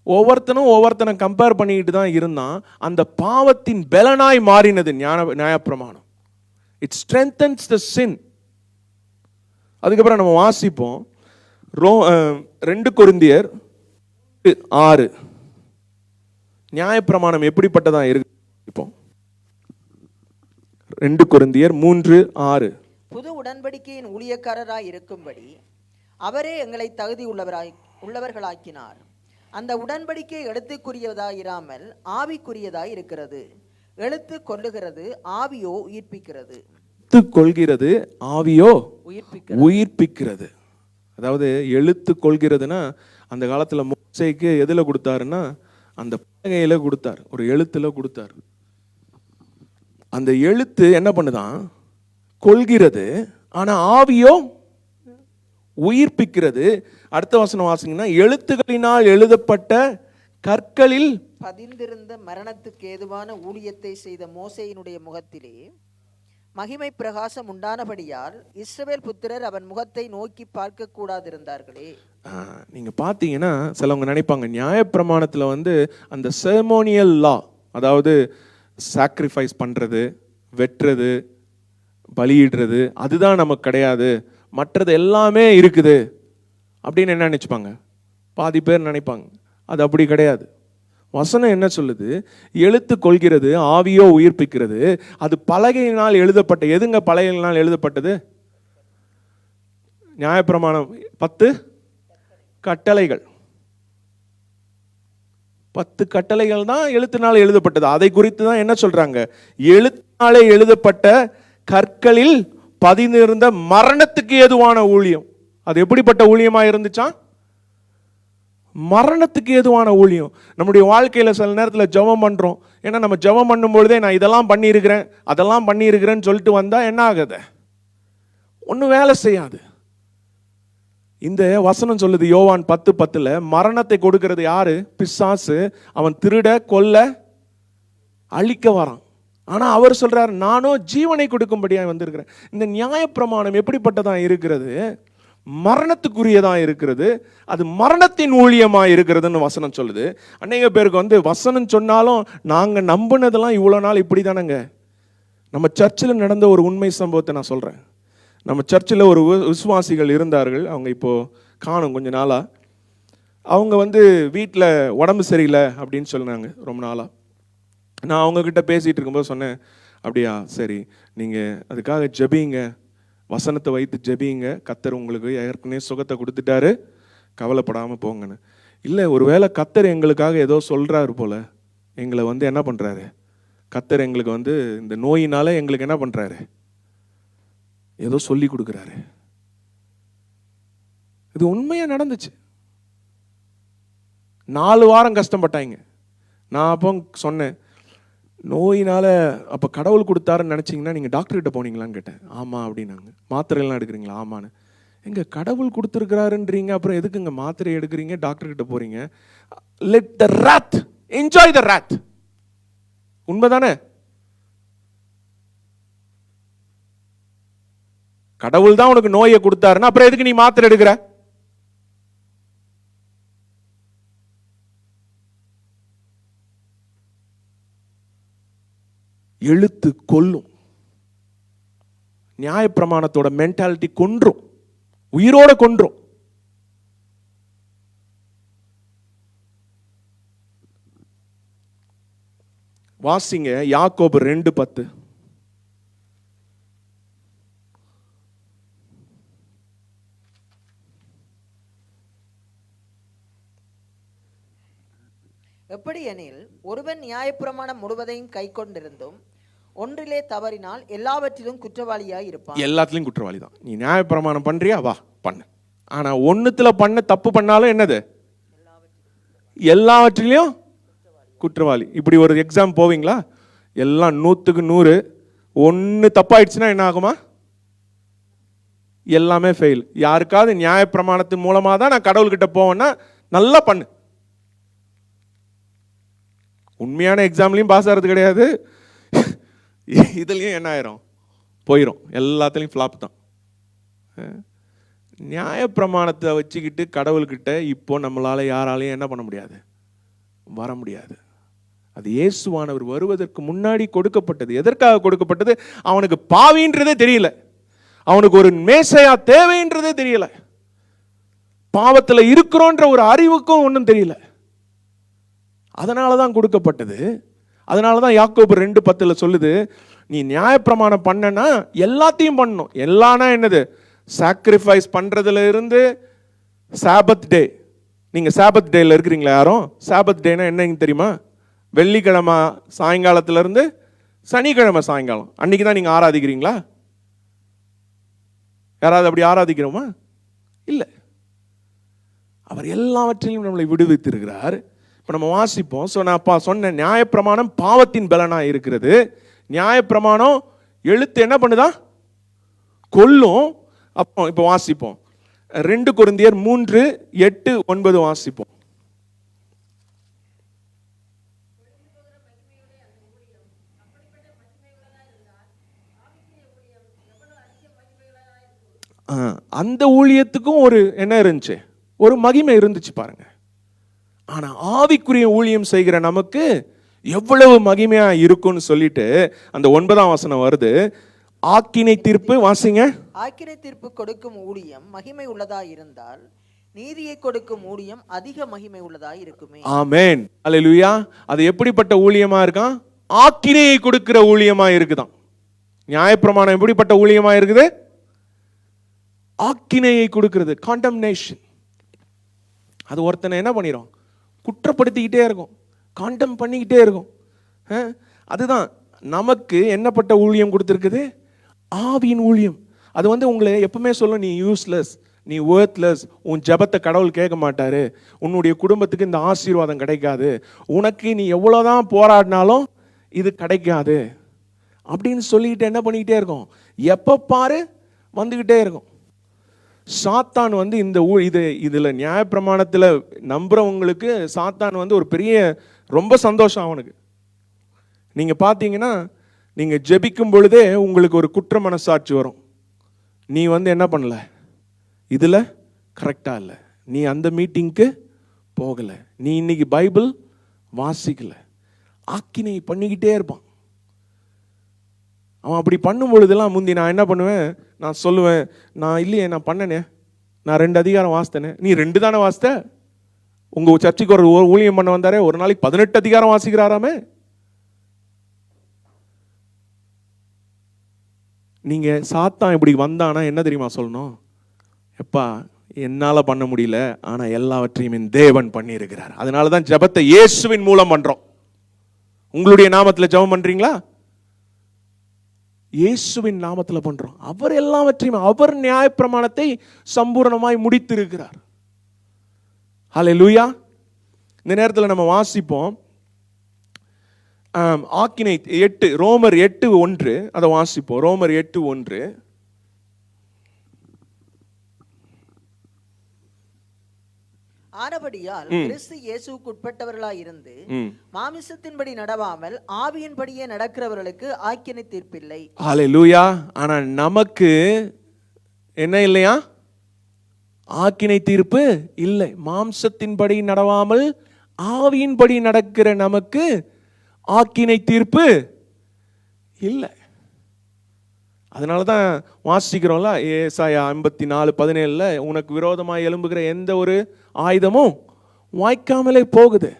ஒவ்வொருத்தனை கம்பேர் பண்ணிக்கிட்டு தான் இருந்தான். அந்த பாவத்தின் பலனாய் மாறினது நியாயப்பிரமாணம். இட் ஸ்ட்ரென்தன்ஸ் த சின். அதுக்கப்புறம் நம்ம வாசிப்போம் 2 கொரிந்தியர் 6. நியாயப்பிரமாணம் எப்படிப்பட்டதா இருக்கு இப்போ? 2 கொரிந்தியர் 3:6. புது உடன்படிக்கையின் ஊழியக்காரராய் இருக்கும்படி அவரே எங்களை தகுதி உள்ளவர்களாக்கினார். அந்த உடன்படிக்கை எழுத்துக்குரியதாயிராமல் ஆவிக்குரியதாய் இருக்கிறது. எழுத்து கொள்ளுகிறது, ஆவியோ உயிர்ப்பிக்கிறது. கொள்கிறது, ஆவியோ உயிர்ப்பிக்கிறது. அதாவது எழுத்து கொள்கிறதுனா அந்த காலத்துல மோசேக்கு எதுல கொடுத்தாருன்னா அந்த பலகையில கொடுத்தார், ஒரு எழுத்துல கொடுத்தார். அந்த எழுத்து என்ன பண்ணுதான்? கொள்கிறது, ஆனா ஆவியோ உயிர்ப்பிக்கிறது. அடுத்த வசனம் வாசிங்கன்னா, எழுத்துக்களினால் எழுதப்பட்ட கற்களில் பதிந்திருந்த மரணத்துக்கு ஏதுவான ஊழியத்தை செய்த மோசேயினுடைய முகத்திலே மகிமை பிரகாசம் உண்டானபடியால் இஸ்ரவேல் புத்திரர் அவன் முகத்தை நோக்கி பார்க்க கூடாதிருந்தார்களே. நீங்க பாத்தீங்கன்னா சிலவங்க நினைப்பாங்க நியாயப்பிரமாணத்துல அந்த செரமோனியல் லா, அதாவது சாக்ரிஃபைஸ் பண்றது, வெட்டுறது, பலியிடுறது, அதுதான் நமக்கு கிடையாது, மற்றது எல்லாமே இருக்குது அப்படின்னு என்ன நினைச்சுப்பாங்க? பாதி பேர் நினைப்பாங்க. அது அப்படி கிடையாது. வசனம் என்ன சொல்லுது? எழுத்து கொள்கிறது, ஆவியோ உயிர்ப்பிக்கிறது. அது பலகையினால் எழுதப்பட்ட, எதுங்க பலகையினால் எழுதப்பட்டது? நியாயப்பிரமாணம் 10 கட்டளைகள். 10 கட்டளைகள் தான் எழுத்தினால் எழுதப்பட்டது. அதை குறித்து தான் என்ன சொல்றாங்க? எழுத்தினாலே எழுதப்பட்ட கற்களில் பதிந்திருந்த மரணத்துக்கு ஏதுவான ஊழியம். அது எப்படிப்பட்ட ஊழியமா இருந்துச்சா? மரணத்துக்கு ஏதுவான ஊழியம். நம்முடைய வாழ்க்கையில சில நேரத்தில் ஜெபம் பண்றோம். ஏன்னா நம்ம ஜெபம் பண்ணும் பொழுதே நான் இதெல்லாம் பண்ணியிருக்கிறேன், அதெல்லாம் பண்ணியிருக்கிறேன்னு சொல்லிட்டு வந்தா என்ன ஆகுது? ஒன்றும் வேலை செய்யாது. இந்த வசனம் சொல்லுது யோவான் 10:10, மரணத்தை கொடுக்கிறது யாரு? பிசாசு. அவன் திருட, கொல்ல, அழிக்க வரான். ஆனா அவர் சொல்றாரு, நானோ ஜீவனை கொடுக்கும்படியா வந்திருக்கிறேன். இந்த நியாயப்பிரமாணம் எப்படிப்பட்டதா இருக்கிறது? மரணத்துக்குரியதா இருக்கிறது. அது மரணத்தின் ஊழியமா இருக்கிறதுன்னு வசனம் சொல்லுது. அநேக பேருக்கு வசனம் சொன்னாலும் நாங்க நம்பினதெல்லாம் இவ்வளவு நாள் இப்படி தானங்க. நம்ம சர்ச்சில் நடந்த ஒரு உண்மை சம்பவத்தை நான் சொல்றேன். நம்ம சர்ச்சில் ஒரு விசுவாசிகள் இருந்தார்கள். அவங்க இப்போ காணும் கொஞ்ச நாளா. அவங்க வீட்டில் உடம்பு சரியில்லை அப்படின்னு சொன்னாங்க ரொம்ப நாளா. நான் அவங்கக்கிட்ட பேசிகிட்டு இருக்கும்போது சொன்னேன், அப்படியா, சரி, நீங்கள் அதுக்காக ஜெபிங்க, வசனத்தை வைத்து ஜெபிங்க, கர்த்தர் உங்களுக்கு ஏற்கனவே சுகத்தை கொடுத்துட்டாரு, கவலைப்படாமல் போங்கன்னு. இல்லை, ஒருவேளை கர்த்தர் எங்களுக்காக ஏதோ சொல்கிறாரு போல, எங்களை என்ன பண்ணுறாரு? கர்த்தர் எங்களுக்கு இந்த நோயினால எங்களுக்கு என்ன பண்ணுறாரு? ஏதோ சொல்லி கொடுக்குறாரு. இது உண்மையாக நடந்துச்சு. 4 வாரம் கஷ்டப்பட்டாங்க. நான் அப்போ சொன்னேன், நோயினால அப்போ கடவுள் கொடுத்தாருன்னு நினச்சிங்கன்னா நீங்கள் டாக்டர்கிட்ட போனீங்களான்னு கேட்டேன். ஆமாம் அப்படின்னாங்க. மாத்திரைலாம் எடுக்கிறீங்களா? ஆமான்னு. எங்க கடவுள் கொடுத்துருக்கிறாருன்றீங்க, அப்புறம் எதுக்குங்க மாத்திரை எடுக்கிறீங்க, டாக்டர்கிட்ட போறீங்க? Let the wrath enjoy the wrath. உண்மைதானே? கடவுள் தான் உனக்கு நோயை கொடுத்தாருன்னா அப்புறம் எதுக்கு நீ மாத்திரை எடுக்கிற? எழுத்து கொல்லும். நியாயப்பிரமாணத்தோட மென்டாலிட்டி கொன்றும், உயிரோட கொன்றும். வாசிங்க யாக்கோபு 2:10. எப்படி எனில், ஒருவன் நியாயப்பிரமாணம் முழுவதையும் கை கொண்டிருந்தும் ஒன்றிலே தவறினால் எல்லாவற்றிலும் குற்றவாளியாய் இருப்பான். எல்லாத்திலும் குற்றவாளி தான். நீ நியாயப்பிரமாணம் பண்றியா, வா பண்ணு. ஆனா ஒண்ணுத்துல பண்ண தப்பு பண்ணாலும் என்னது? எல்லாவற்றிலையும் குற்றவாளி. இப்படி ஒரு எக்ஸாம் போவீங்களா? எல்லாம் 100க்கு 100. ஒன்று தப்பாயிடுச்சுன்னா என்ன ஆகுமா? எல்லாமே ஃபெயில். யாருக்காவது நியாயப்பிரமாணத்தின் மூலமா தான் நான் கடவுள்கிட்ட போவேன்னா நல்லா பண்ணு. உண்மையான எக்ஸாம்லையும் பாஸ் ஆகிறது கிடையாது, இதுலேயும் என்ன ஆயிரும், போயிடும், எல்லாத்துலேயும் ஃப்ளாப் தான். நியாயப்பிரமாணத்தை வச்சுக்கிட்டு கடவுள்கிட்ட இப்போ நம்மளால யாராலையும் என்ன பண்ண முடியாது, வர முடியாது. அது இயேசுவானவர் வருவதற்கு முன்னாடி கொடுக்கப்பட்டது. எதற்காக கொடுக்கப்பட்டது? அவனுக்கு பாவின்றதே தெரியல, அவனுக்கு ஒரு மேசையா தேவைன்றதே தெரியல, பாவத்துல இருக்கிறோன்ற ஒரு அறிவுக்கும் ஒன்றும் தெரியல. அதனாலதான் கொடுக்கப்பட்டது. அதனாலதான் யாக்கோபு 2:10 சொல்லுது, நீ நியாயப்பிரமாணம் பண்ணனா எல்லாத்தையும் பண்ணணும். எல்லாம்னா என்னது? சாக்ரிஃபைஸ் பண்றதுல இருந்து சாபத் டே. நீங்க சாபத் டேல இருக்கிறீங்களா யாரும்? சாபத் டேனா என்னன்னு தெரியுமா? வெள்ளிக்கிழமை சாயங்காலத்துல இருந்து சனிக்கிழமை சாயங்காலம் அன்னைக்கு தான் நீங்க ஆராதிக்கிறீங்களா? யாராவது அப்படி ஆராதிக்கிறோமா? இல்ல. அவர் எல்லாவற்றிலும் நம்மளை விடுவித்திருக்கிறார். இப்ப நம்ம வாசிப்போம். நான் சொன்ன நியாயப்பிரமாணம் பாவத்தின் பலனா இருக்கிறது. நியாயப்பிரமாணம் எழுத்து என்ன பண்ணுதா? கொல்லும். அப்போ இப்ப வாசிப்போம் 2 கொரிந்தியர் 3:8-9 வாசிப்போம். அந்த ஊழியத்துக்கும் ஒரு என்ன இருந்துச்சு, ஒரு மகிமை இருந்துச்சு பாருங்க. ஆனா ஆவிக்குரிய ஊழியம் செய்கிற நமக்கு எவ்வளவு மகிமையா இருக்கும்னு சொல்லிட்டு அந்த 9ஆம் வசனம் வருது. ஆக்கினை தீர்ப்பு வாசிங்க. ஆக்கினை தீர்ப்பு கொடுக்கும் ஊழியம் மகிமை உள்ளதா இருந்தால் நீதியை கொடுக்கும் ஊழியம் அதிக மகிமை உள்ளதா இருக்குமே. ஆமென், அல்லேலூயா. அது எப்படிப்பட்ட ஊழியமா இருக்கான்? ஆக்கினையை கொடுக்கிற ஊழியமா இருக்குதான். நியாயப்பிரமாணம் எப்படிப்பட்ட ஊழியமா இருக்குது? ஆக்கினையை கொடுக்கிறது, காண்டம்னேஷன். அது ஒருத்தனை என்ன பண்ணிரும்? குற்றப்படுத்திக்கிட்டே இருக்கும், காண்டம் பண்ணிக்கிட்டே இருக்கும். அதுதான் நமக்கு என்னப்பட்ட ஊழியம் கொடுத்திருக்குது? ஆவியின் ஊழியம். அது உங்களை எப்பவுமே சொல்லும், நீ யூஸ்லெஸ், நீ வொர்த்லெஸ், உன் ஜெபத்தை கடவுள் கேட்க மாட்டாரு, உன்னுடைய குடும்பத்துக்கு இந்த ஆசீர்வாதம் கிடைக்காது, உனக்கு நீ எவ்வளவுதான் போராடினாலும் இது கிடைக்காது அப்படின்னு சொல்லிட்டு என்ன பண்ணிக்கிட்டே இருக்கும்? எப்ப பாரு வந்துகிட்டே இருக்கும். சாத்தான் இந்த இதுல நியாயப்பிரமாணத்துல நம்புறவங்களுக்கு சாத்தான் ஒரு பெரிய ரொம்ப சந்தோஷம் அவனுக்கு. நீங்க பாத்தீங்கன்னா, நீங்க ஜெபிக்கும் பொழுதே உங்களுக்கு ஒரு குற்ற மனசாட்சி வரும். நீ என்ன பண்ணல, இதுல கரெக்டா இல்ல, நீ அந்த மீட்டிங்க்கு போகல, நீ இன்னைக்கு பைபிள் வாசிக்கல, ஆக்கினை பண்ணிக்கிட்டே இருப்பான் அவன். அப்படி பண்ணும் பொழுதெல்லாம் முந்தி நான் என்ன பண்ணுவேன், நான் சொல்லுவேன், நான் இல்லையே, நான் பண்ணனே, நான் 2 அதிகாரம் வாசித்தேனே. நீ 2 தானே வாசித்த? உங்க சர்ச்சைக்கு ஒரு ஊழியம் பண்ண வந்தாரே, ஒரு நாளைக்கு 18 அதிகாரம் வாசிக்கிறாராமே. நீங்க சாத்தான் இப்படி வந்தானா என்ன தெரியுமா சொல்லணும்? எப்பா என்னால பண்ண முடியல, ஆனா எல்லாவற்றையும் என் தேவன் பண்ணி இருக்கிறார். அதனாலதான் ஜெபத்தை இயேசுவின் மூலம் பண்றோம். உங்களுடைய நாமத்துல ஜெபம் பண்றீங்களா? இயேசுவின் நாமத்துல பண்றோம். அவர் எல்லாவற்றையும், அவர் நியாயப்பிரமாணத்தை சம்பூர்ணமாய் முடித்திருக்கிறார். ஹல்லேலூயா. இந்த நேரத்தில் நம்ம வாசிப்போம் ஆக்கினை 8, ரோமர் 8:1 அதை வாசிப்போம். ரோமர் 8:1. ஆனபடியால் கிறிஸ்து இயேசுவுக்கு உட்பட்டவர்களாய் இருந்து மாமிசத்தின்படி நடவாமல் ஆவியின்படியே நடக்கிறவர்களுக்கு ஆக்கினை தீர்ப்பில்லை. ஹல்லேலூயா. ஆனா நமக்கு என்ன இல்லையா? ஆக்கினை தீர்ப்பு இல்லை. மாம்சத்தின்படி நடவாமல் ஆவியின்படி நடக்கிற நமக்கு ஆக்கினை தீர்ப்பு இல்லை. அதனாலதான் வாசிக்கிறோம்ல, ஏசாயா 54:17 உனக்கு விரோதமாய் எழும்புகிற எந்த ஒரு ஆயுதமும் வாய்க்காமலே போகுது.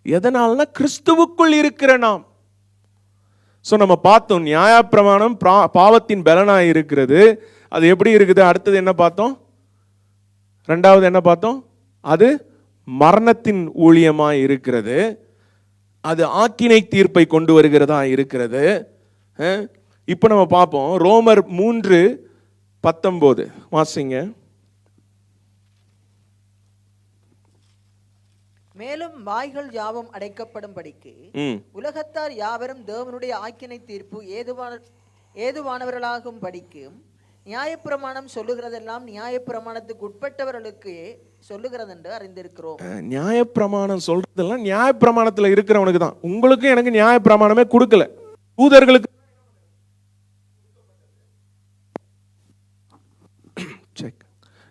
எதனால்னா கிறிஸ்துவுக்குள் இருக்கிற நாம். நம்ம பார்த்தோம், நியாயப்பிரமாணம் பாவத்தின் பலனாய் இருக்கிறது. அது எப்படி இருக்குது? அடுத்தது என்ன பார்த்தோம்? 2வது என்ன பார்த்தோம்? அது மரணத்தின் ஊழியமாய் இருக்கிறது. அது ஆக்கினை தீர்ப்பை கொண்டு வருகிறதா இருக்கிறது. இப்ப நம்ம பார்ப்போம் ரோமர் 3:19 வாசிங்க. மேலும் வாய்கள் யாவும் அடைக்கப்படும்படிக்கு உலகத்தார் யாவரும் தேவனுடைய ஆக்கினை தீர்ப்பு ஏதுவானவர்களாகும் படிக்கும் நியாயப்பிரமாணம் சொல்லுகிறதெல்லாம் நியாயப்பிரமாணத்துக்கு உட்பட்டவர்களுக்கு சொல்லுகிறது என்று அறிந்திருக்கிறோம். நியாயப்பிரமாணம் சொல்றதெல்லாம் நியாயப்பிரமாணத்துல இருக்கிறவனுக்கு தான். உங்களுக்கு எனக்கு நியாயப்பிரமாணமே கொடுக்கல. யூதர்களுக்கு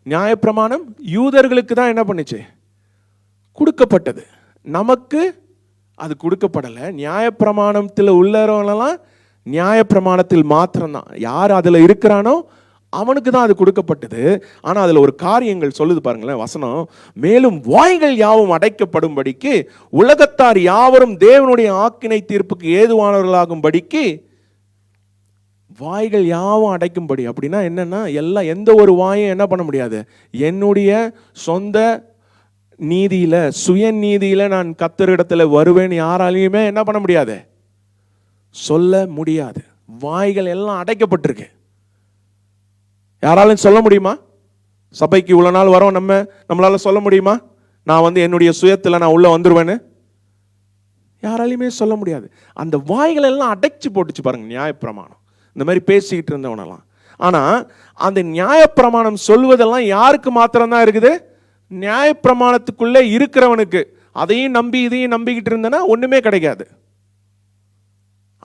நியாயப்பிரமாணம் யூதர்களுக்கு தான் என்ன பண்ணுச்சு, கொடுக்கப்பட்டது. நமக்கு அது கொடுக்கப்படலை. நியாயப்பிரமாணத்தில் உள்ளவங்களெல்லாம் நியாயப்பிரமாணத்தில் மாத்திரம்தான். யார் அதில் இருக்கிறானோ அவனுக்கு தான் அது கொடுக்கப்பட்டது. ஆனால் அதில் ஒரு காரியங்கள் சொல்லுது பாருங்களேன் வசனம். மேலும் வாய்கள் யாவும் அடைக்கப்படும்படிக்கு உலகத்தார் யாவரும் தேவனுடைய ஆக்கினை தீர்ப்புக்கு ஏதுவானவர்களாகும்படிக்கு வாய்கள் யாவும் அடைக்கும்படி. அப்படின்னா என்னன்னா, எல்லாம் எந்த ஒரு வாயும் என்ன பண்ண முடியாது, என்னுடைய சொந்த நீதியில சுய நீதியில நான் கர்த்தரிடத்துல வருவேன் யாராலையுமே என்ன பண்ண முடியாது, சொல்ல முடியாது. வாய்கள் எல்லாம் அடைக்கப்பட்டிருக்கு. யாராலும் சொல்ல முடியுமா? சபைக்கு இவ்வளவு நாள் வரோம், நம்மளால சொல்ல முடியுமா நான் என்னுடைய சுயத்துல நான் உள்ள வந்துருவேன்னு? யாராலையுமே சொல்ல முடியாது. அந்த வாய்கள் எல்லாம் அடைச்சு போட்டுச்சு பாருங்க நியாயப்பிரமாணம். இந்த மாதிரி பேசிக்கிட்டு இருந்தவனெல்லாம். ஆனா அந்த நியாயப்பிரமாணம் சொல்வதெல்லாம் யாருக்கு மாத்திரம்தான் இருக்குது? நியாயப்பிரமாணத்துக்குள்ளே இருக்கிறவனுக்கு. அதையும் நம்பி இதையும் நம்பிக்கிட்டு இருந்தனா ஒண்ணுமே கிடைக்காது.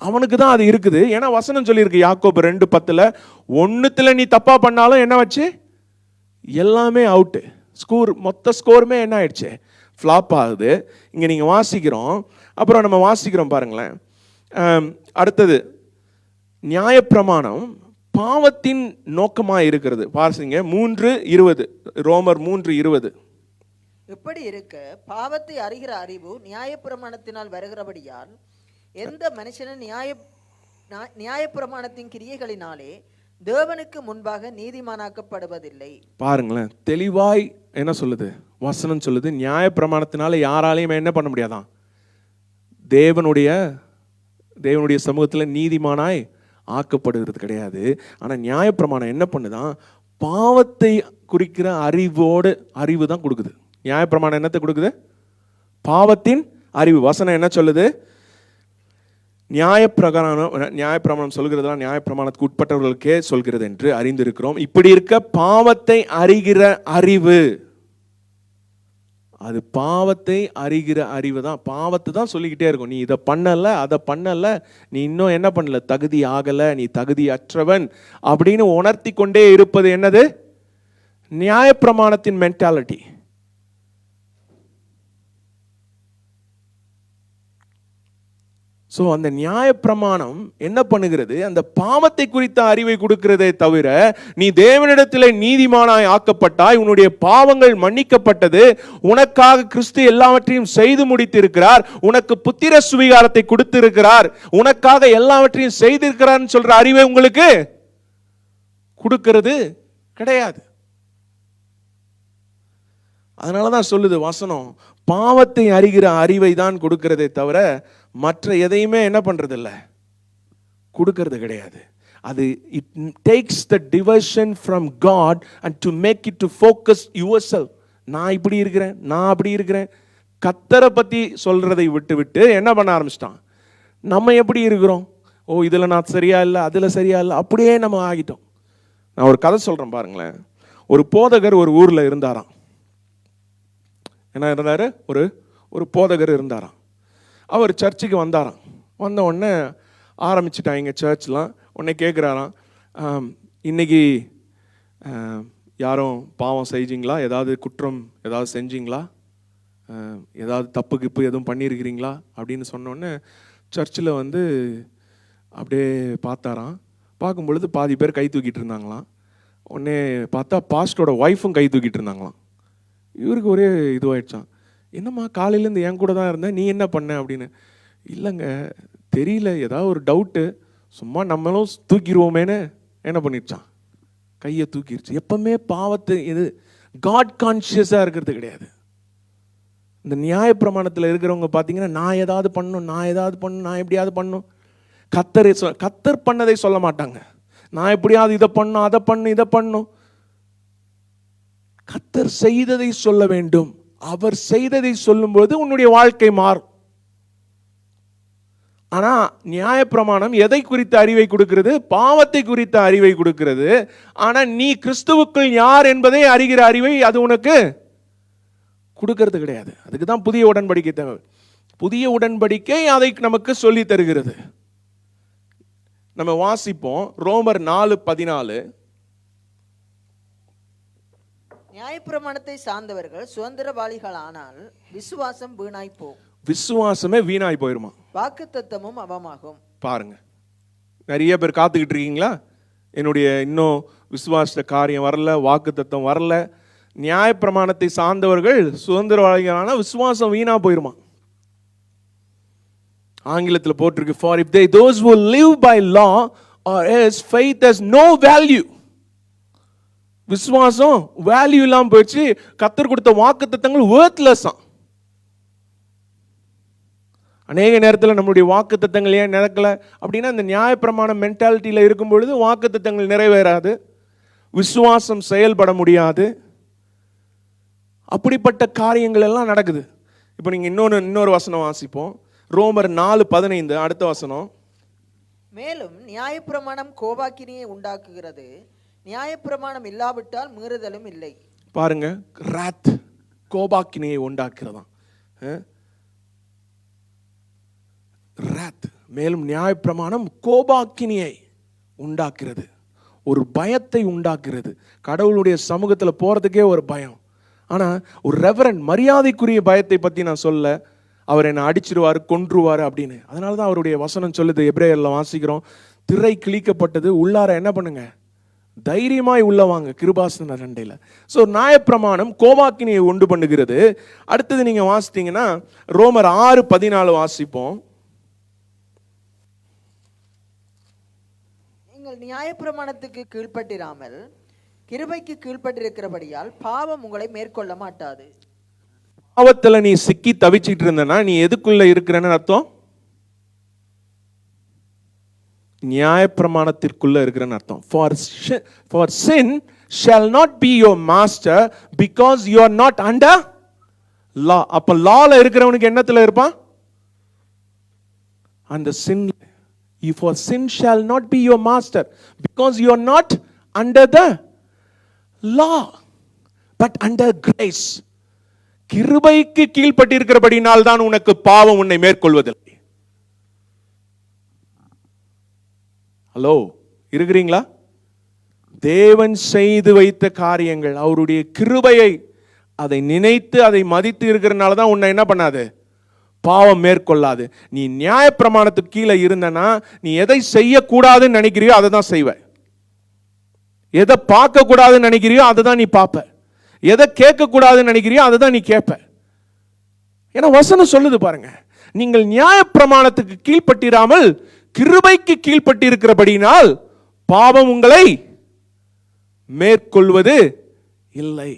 அவனுக்கு தான் அது இருக்குது. ஏன்னா வசனம் சொல்லியிருக்கு யாக்கோபு 2:10, ஒண்ணுத்துல நீ தப்பா பண்ணாலும் என்ன வச்சு எல்லாமே அவுட்டு. மொத்த ஸ்கோருமே என்ன ஆயிடுச்சு, ஃப்ளாப் ஆகுது. இங்க நீங்க வாசிக்கிறோம். அப்புறம் நம்ம வாசிக்கிறோம் பாருங்களேன். அடுத்தது நியாயப்பிரமாணம் பாவத்தின் நோக்கமா இருக்கிறது. பாருங்க 3:20, ரோமர் 3:20. இப்படி இருக்க பாவத்தை அறிகிற அறிவு நியாயப்பிரமாணத்தினால் வருகிறபடியால் எந்த மனுஷனும் நியாயப்பிரமாணத்தின் கிரியைகளினாலே தேவனுக்கு முன்பாக நீதிமானாக்கப்படுவதில்லை. பாருங்களேன், தெளிவாய் என்ன சொல்லுது வசனம் சொல்லுது. நியாயப்பிரமாணத்தினால யாராலையும் என்ன பண்ண முடியாதான், தேவனுடைய சமூகத்துல நீதிமானாய் ஆக்கப்படுகிறது கிடையாது. ஆனா நியாயப்பிரமாணம் என்ன பண்ணுதான், பாவத்தை குறிக்கிற அறிவு தான் கொடுக்குது. நியாயப்பிரமாணம் என்னத்தை கொடுக்குது? பாவத்தின் அறிவு. வசனம் என்ன சொல்லுது? நியாயப்பிரமாணம் சொல்கிறதெல்லாம் நியாயப்பிரமாணத்துக்கு உட்பட்டவர்களுக்கே சொல்கிறது என்று அறிந்திருக்கிறோம். இப்படி இருக்க பாவத்தை அறிகிற அறிவு, அது பாவத்தை அறிகிற அறிவு தான். பாவத்தை தான் சொல்லிக்கிட்டே இருக்கும். நீ இதை பண்ணல, அதை பண்ணல, நீ இன்னும் என்ன பண்ணல, தகுதி ஆகல, நீ தகுதி அற்றவன் அப்படின்னு உணர்த்தி கொண்டே இருப்பது என்னது? நியாயப்பிரமாணத்தின் மென்டாலிட்டி. ஸோ அந்த நியாயப்பிரமாணம் என்ன பண்ணுகிறது? அந்த பாவத்தை குறித்த அறிவை கொடுக்கிறதே தவிர, நீ தேவனிடத்தில் நீதிமானாய் ஆக்கப்பட்டாய், உன்னுடைய பாவங்கள் மன்னிக்கப்பட்டது, உனக்காக கிறிஸ்து எல்லாவற்றையும் செய்து முடித்திருக்கிறார், உனக்கு புத்திர சுவிகாரத்தை கொடுத்திருக்கிறார், உனக்காக எல்லாவற்றையும் செய்திருக்கிறார் சொல்ற அறிவை உங்களுக்கு கொடுக்கிறது கிடையாது. அதனாலதான் சொல்லுது வசனம், பாவத்தை அறிகிற அறிவை தான் கொடுக்கிறதே தவிர மற்ற எதையுமே என்ன பண்றது இல்லை, கொடுக்கிறது கிடையாது. அது it takes the diversion from God and to make it to focus yourself. நான் இப்படி இருக்கிறேன், நான் அப்படி இருக்கிறேன், கர்த்தரை பத்தி சொல்றதை விட்டு என்ன பண்ண ஆரம்பிச்சிட்டான், நம்ம எப்படி இருக்கிறோம், ஓ இதுல நான் சரியா இல்லை, அதுல சரியா இல்லை, அப்படியே நம்ம ஆகிட்டோம். நான் ஒரு கதை சொல்றேன் பாருங்களேன். ஒரு போதகர் ஒரு ஊர்ல இருந்தாராம். என்ன இருந்தாரு? ஒரு போதகர் இருந்தாராம். அவர் சர்ச்சுக்கு வந்தாராம். வந்த உடனே ஆரம்பிச்சுட்டாங்க சர்ச்லாம். உடனே கேட்குறாராம், இன்னைக்கு யாரும் பாவம் செஞ்சீங்களா, ஏதாவது குற்றம் ஏதாவது செஞ்சீங்களா, ஏதாவது தப்பு கிப்பு எதுவும் பண்ணியிருக்கிறீங்களா அப்படின்னு சொன்னோடனே சர்ச்சில் அப்படியே பார்த்தாராம். பார்க்கும் பொழுது பாதி பேர் கை தூக்கிட்டு இருந்தாங்களாம். உடனே பார்த்தா பாஸ்டரோட ஒய்ஃபும் கை தூக்கிட்டு இருந்தாங்களாம். இவருக்கு ஒரே இதுவாயிடுச்சான், என்னம்மா காலையிலேருந்து என் கூட தான் இருந்தேன், நீ என்ன பண்ண அப்படின்னு. இல்லைங்க தெரியல, ஏதாவது ஒரு டவுட்டு, சும்மா நம்மளும் தூக்கிடுவோமேன்னு என்ன பண்ணிடுச்சான், கையை தூக்கிடுச்சு. எப்பவுமே பாவத்தை இது காட் கான்ஷியஸாக இருக்கிறது கிடையாது. இந்த நியாயப்பிரமாணத்தில் இருக்கிறவங்க பார்த்தீங்கன்னா, நான் ஏதாவது பண்ணணும், நான் எப்படியாவது பண்ணணும், கர்த்தர் பண்ணதை சொல்ல மாட்டாங்க. நான் எப்படியாவது இதை பண்ணணும், அதை பண்ணணும், இதை பண்ணணும். கர்த்தர் செய்ததை சொல்ல வேண்டும். அவர் செய்ததை சொல்லும்போது உன்னுடைய வாழ்க்கை மாறும். ஆனா நியாயப்பிரமாணம் எதை குறித்த அறிவை கொடுக்கிறது? பாவத்தை குறித்த அறிவை கொடுக்கிறது. ஆனா நீ கிறிஸ்துவுக்குள் யார் என்பதை அறிகிற அறிவை அது உனக்கு கொடுக்கிறது கிடையாது. அதுக்கு தான் புதிய உடன்படிக்கை தேவை. புதிய உடன்படிக்கை அதை நமக்கு சொல்லி தருகிறது. நம்ம வாசிப்போம் ரோமர் 4:14. நியாயப்பிரமாணத்தை சார்ந்தவர்கள் சுதந்திரவாளிகள் ஆனால் விசுவாசம் வீணாய் போகும். விசுவாசமே வீணாய் போயிருமா? வாக்குத்தத்தமும் அவமாகும். பாருங்க, நிறைய பேர் காத்துக்கிட்டு இருக்கீங்களா? என்னுடைய இன்னும் விசுவாச காரியம் வரல, வாக்குத்தத்தம் வரல. நியாயப்பிரமாணத்தை சார்ந்தவர்கள் சுதந்திரவாளிகளான விசுவாசம் வீணா போயிருமா? ஆங்கிலத்தில் போட்டிருக்கு, for if they those who live by law or else faith has no value. விசுவாசம் வேல்யூ இல்லாம போயிடுச்சு. கர்த்தர் கொடுத்த வாக்குத்தத்தங்கள் worthless. அநேக நேரத்தில் நம்மளுடைய வாக்குத்தத்தங்கள் ஏன் நடக்கல அப்படின்னா, இந்த நியாயப்பிரமாண மென்டாலிட்டியில் இருக்கும் பொழுது வாக்குத்தத்தங்கள் நிறைவேறாது, விசுவாசம் செயல்பட முடியாது, அப்படிப்பட்ட காரியங்கள் எல்லாம் நடக்குது. இப்போ நீங்க இன்னொரு வசனம் வாசிப்போம், ரோமர் 4:15 அடுத்த வசனம். மேலும் நியாயப்பிரமாணம் கோபாக்கினியை உண்டாக்குகிறது, நியாயப்பிரமாணம் இல்லாவிட்டால் மீறுதலும் இல்லை. பாருங்க, ராத் கோபாக்கினியை உண்டாக்குறதாம். ராத், மேலும் நியாயப்பிரமாணம் கோபாக்கினியை உண்டாக்குறது, ஒரு பயத்தை உண்டாக்குறது. கடவுளுடைய சமூகத்தில் போறதுக்கே ஒரு பயம். ஆனா ஒரு ரெவரண்ட் மரியாதைக்குரிய பயத்தை பத்தி நான் சொல்ல, அவர் என்னை அடிச்சிருவாரு கொன்றுவாரு அப்படின்னு. அதனால தான் அவருடைய வசனம் சொல்லுது, எபிரேயர்ல வாசிக்கிறோம், திரை கிழிக்கப்பட்டது, உள்ளார என்ன பண்ணுங்க, தைரியமாய் உள்ளவாங்க கிருபாசன ரெண்டையில. ஸோ நியாயப்பிரமாணம் கோபாக்கினியை உண்டு பண்ணுகிறது. அடுத்தது நீங்க வாசித்தீங்கன்னா ரோமர் 6:14 வாசிப்போம். நீங்கள் நியாயப்பிரமாணத்துக்கு கீழ்ப்பட்டிராமல் கிருபைக்கு கீழ்ப்பட்டிருக்கிறபடியால் பாவம் உங்களை மேற்கொள்ள மாட்டாது. பாவத்துல நீ சிக்கி தவிச்சிட்டு இருந்தனா நீ எதுக்குள்ள இருக்கிறன்னு அர்த்தம்? நியாயப்பிரமாணத்திற்குள்ள இருக்கிறன்னு அர்த்தம். For sin shall not be your master because you are not under law. அப்ப லால இருக்கிறவனுக்கு என்னத்துல இருப்பான்? அந்த sin. For sin shall not be your master because you are not under the law but under grace. கிருபைக்கு கீழ்ப்பட்டிருக்கிறபடினால் தான் உனக்கு பாவம் உன்னை மேற்கொள்வதில்லை. ஹலோ, இருக்கிறீங்களா? தேவன் செய்து வைத்த காரியங்கள், அவருடைய கிருபையை அதை நினைத்து அதை மதித்து இருக்கிறனால தான் உன்னை என்ன பண்ணாது, பாவம் மேற்கொள்ளாது. நீ நியாயப்பிரமாணத்துக்கு கீழே இருந்தனா நீ எதை செய்யக்கூடாதுன்னு நினைக்கிறியோ அதை தான் செய்வ, எதை பார்க்க கூடாதுன்னு நினைக்கிறியோ அதை தான் நீ பார்ப்ப, எதை கேட்க கூடாதுன்னு நினைக்கிறியோ அதை தான் நீ கேட்ப. ஏன்னா வசனம் சொல்லுது பாருங்க, நீங்கள் நியாயப்பிரமாணத்துக்கு கீழ்ப்பட்டிராமல் கிருபைக்கு கீழ்ப்பட்டு இருக்கிறபடினால் பாவம் உங்களை மேற்கொள்வது இல்லை.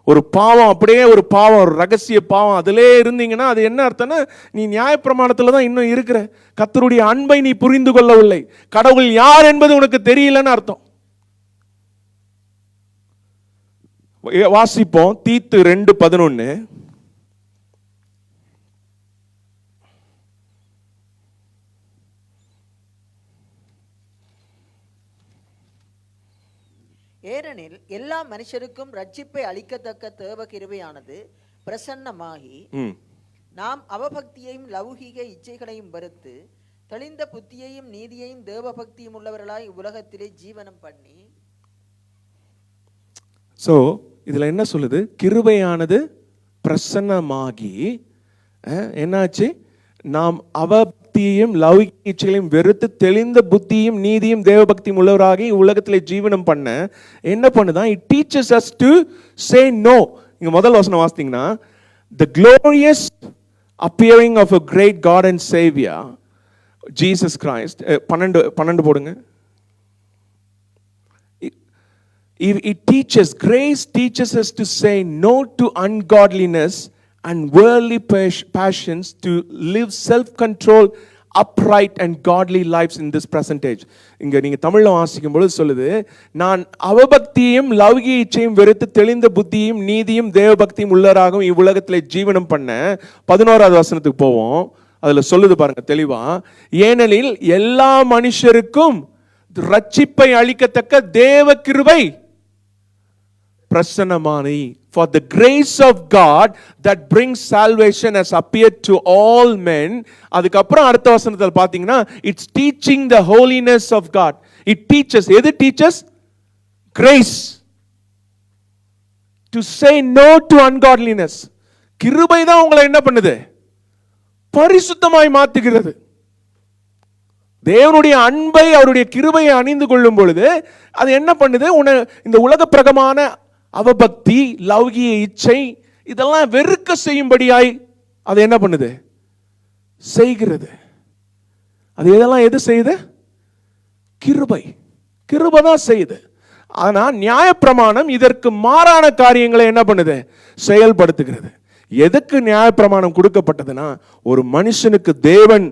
ஒரு பாவம், அப்படியே ஒரு பாவம், ஒரு ரகசிய பாவம் அதிலே இருந்தீங்கன்னா அது என்ன அர்த்தம்னா, நீ நியாயப்பிரமாணத்துல தான் இன்னும் இருக்கிற. கர்த்தருடைய அன்பை நீ புரிந்து கொள்ளவில்லை, கடவுள் யார் என்பது உனக்கு தெரியலன்னு அர்த்தம். வாசிப்போம் தீத்து 2:11. ஏனெனில் எல்லா மனுஷருக்கும் ரட்சிப்பை அளிக்கத்தக்க தேவ கிருபையானது பிரசன்னமாகி நாம் அவபக்தியையும் லௌகீக இச்சைகளையும் வெறுத்து தெளிந்த புத்தியையும் நீதியையும் தேவ பக்தியும் உள்ளவர்களாய் உலகத்திலே ஜீவனம் பண்ணி. சோ இதுல என்ன சொல்லுது? கிருபையானது பிரசன்னமாகி என்னாச்சு? நாம் அவபக்தியையும் லௌகிக இச்சைகளையும் வெறுத்து தெளிந்த புத்தியும் நீதியும் தேவபக்தியும் உள்ளவராகி உலகத்திலே ஜீவனம் பண்ண என்ன பண்ணுதான்? It teaches us to say no. இங்க முதல் வசனம் வாசித்தீங்கன்னா, the glorious appearing of a great God and Savior Jesus Christ. 12 போடுங்க. It teaches, grace teaches us to say no to ungodliness and worldly passions, to live self-controlled, upright and godly lives in this present age. இங்க நீங்க தமிழ்ல வாசிக்கும் பொழுது சொல்லுது, நான் அவபக்தியையும் லௌகிக இச்சையும் வெறுத்து தெளிந்த புத்தியும் நீதியும் தேவபக்தியும் உள்ளவராகவும் இவ்வுலகத்திலே ஜீவனம் பண்ண. 11வது வசனத்துக்கு போவோம். அதுல சொல்லுது பாருங்க தெளிவா, ஏனெனில் எல்லா மனுஷருக்கும் ரட்சிப்பை அளிக்கத்தக்க தேவ கிருபை பிரசன்னமானி. For the grace of God that brings salvation has appeared to all men. அதுக்கப்புறம் அடுத்த வசனத்தில் பார்த்தீங்கன்னா, it's teaching the holiness of God. It teaches, எது teaches? Grace. To say no to ungodliness. கிருபை தான் உங்களை என்ன பண்ணுது? பரிசுத்தமாய் மாத்துகிறது. தேவனுடைய அன்பை, அவருடைய கிருபையை அணிந்து கொள்ளும் பொழுது அது என்ன பண்ணுது? இந்த உலக பிரகமான அவபக்தி, லௌகிய இச்சை இதெல்லாம் வெறுக்க செய்யும்படியாய் அது என்ன பண்ணுது? செய்கிறது. அது இதெல்லாம் எது செய்யுது? கிருபை. கிருபை தான் செய்யுது. ஆனா நியாயப்பிரமாணம் இதற்கு மாறான காரியங்களை என்ன பண்ணுது? செயல்படுத்துகிறது. எதுக்கு நியாயப்பிரமாணம் கொடுக்கப்பட்டதுன்னா, ஒரு மனுஷனுக்கு தேவன்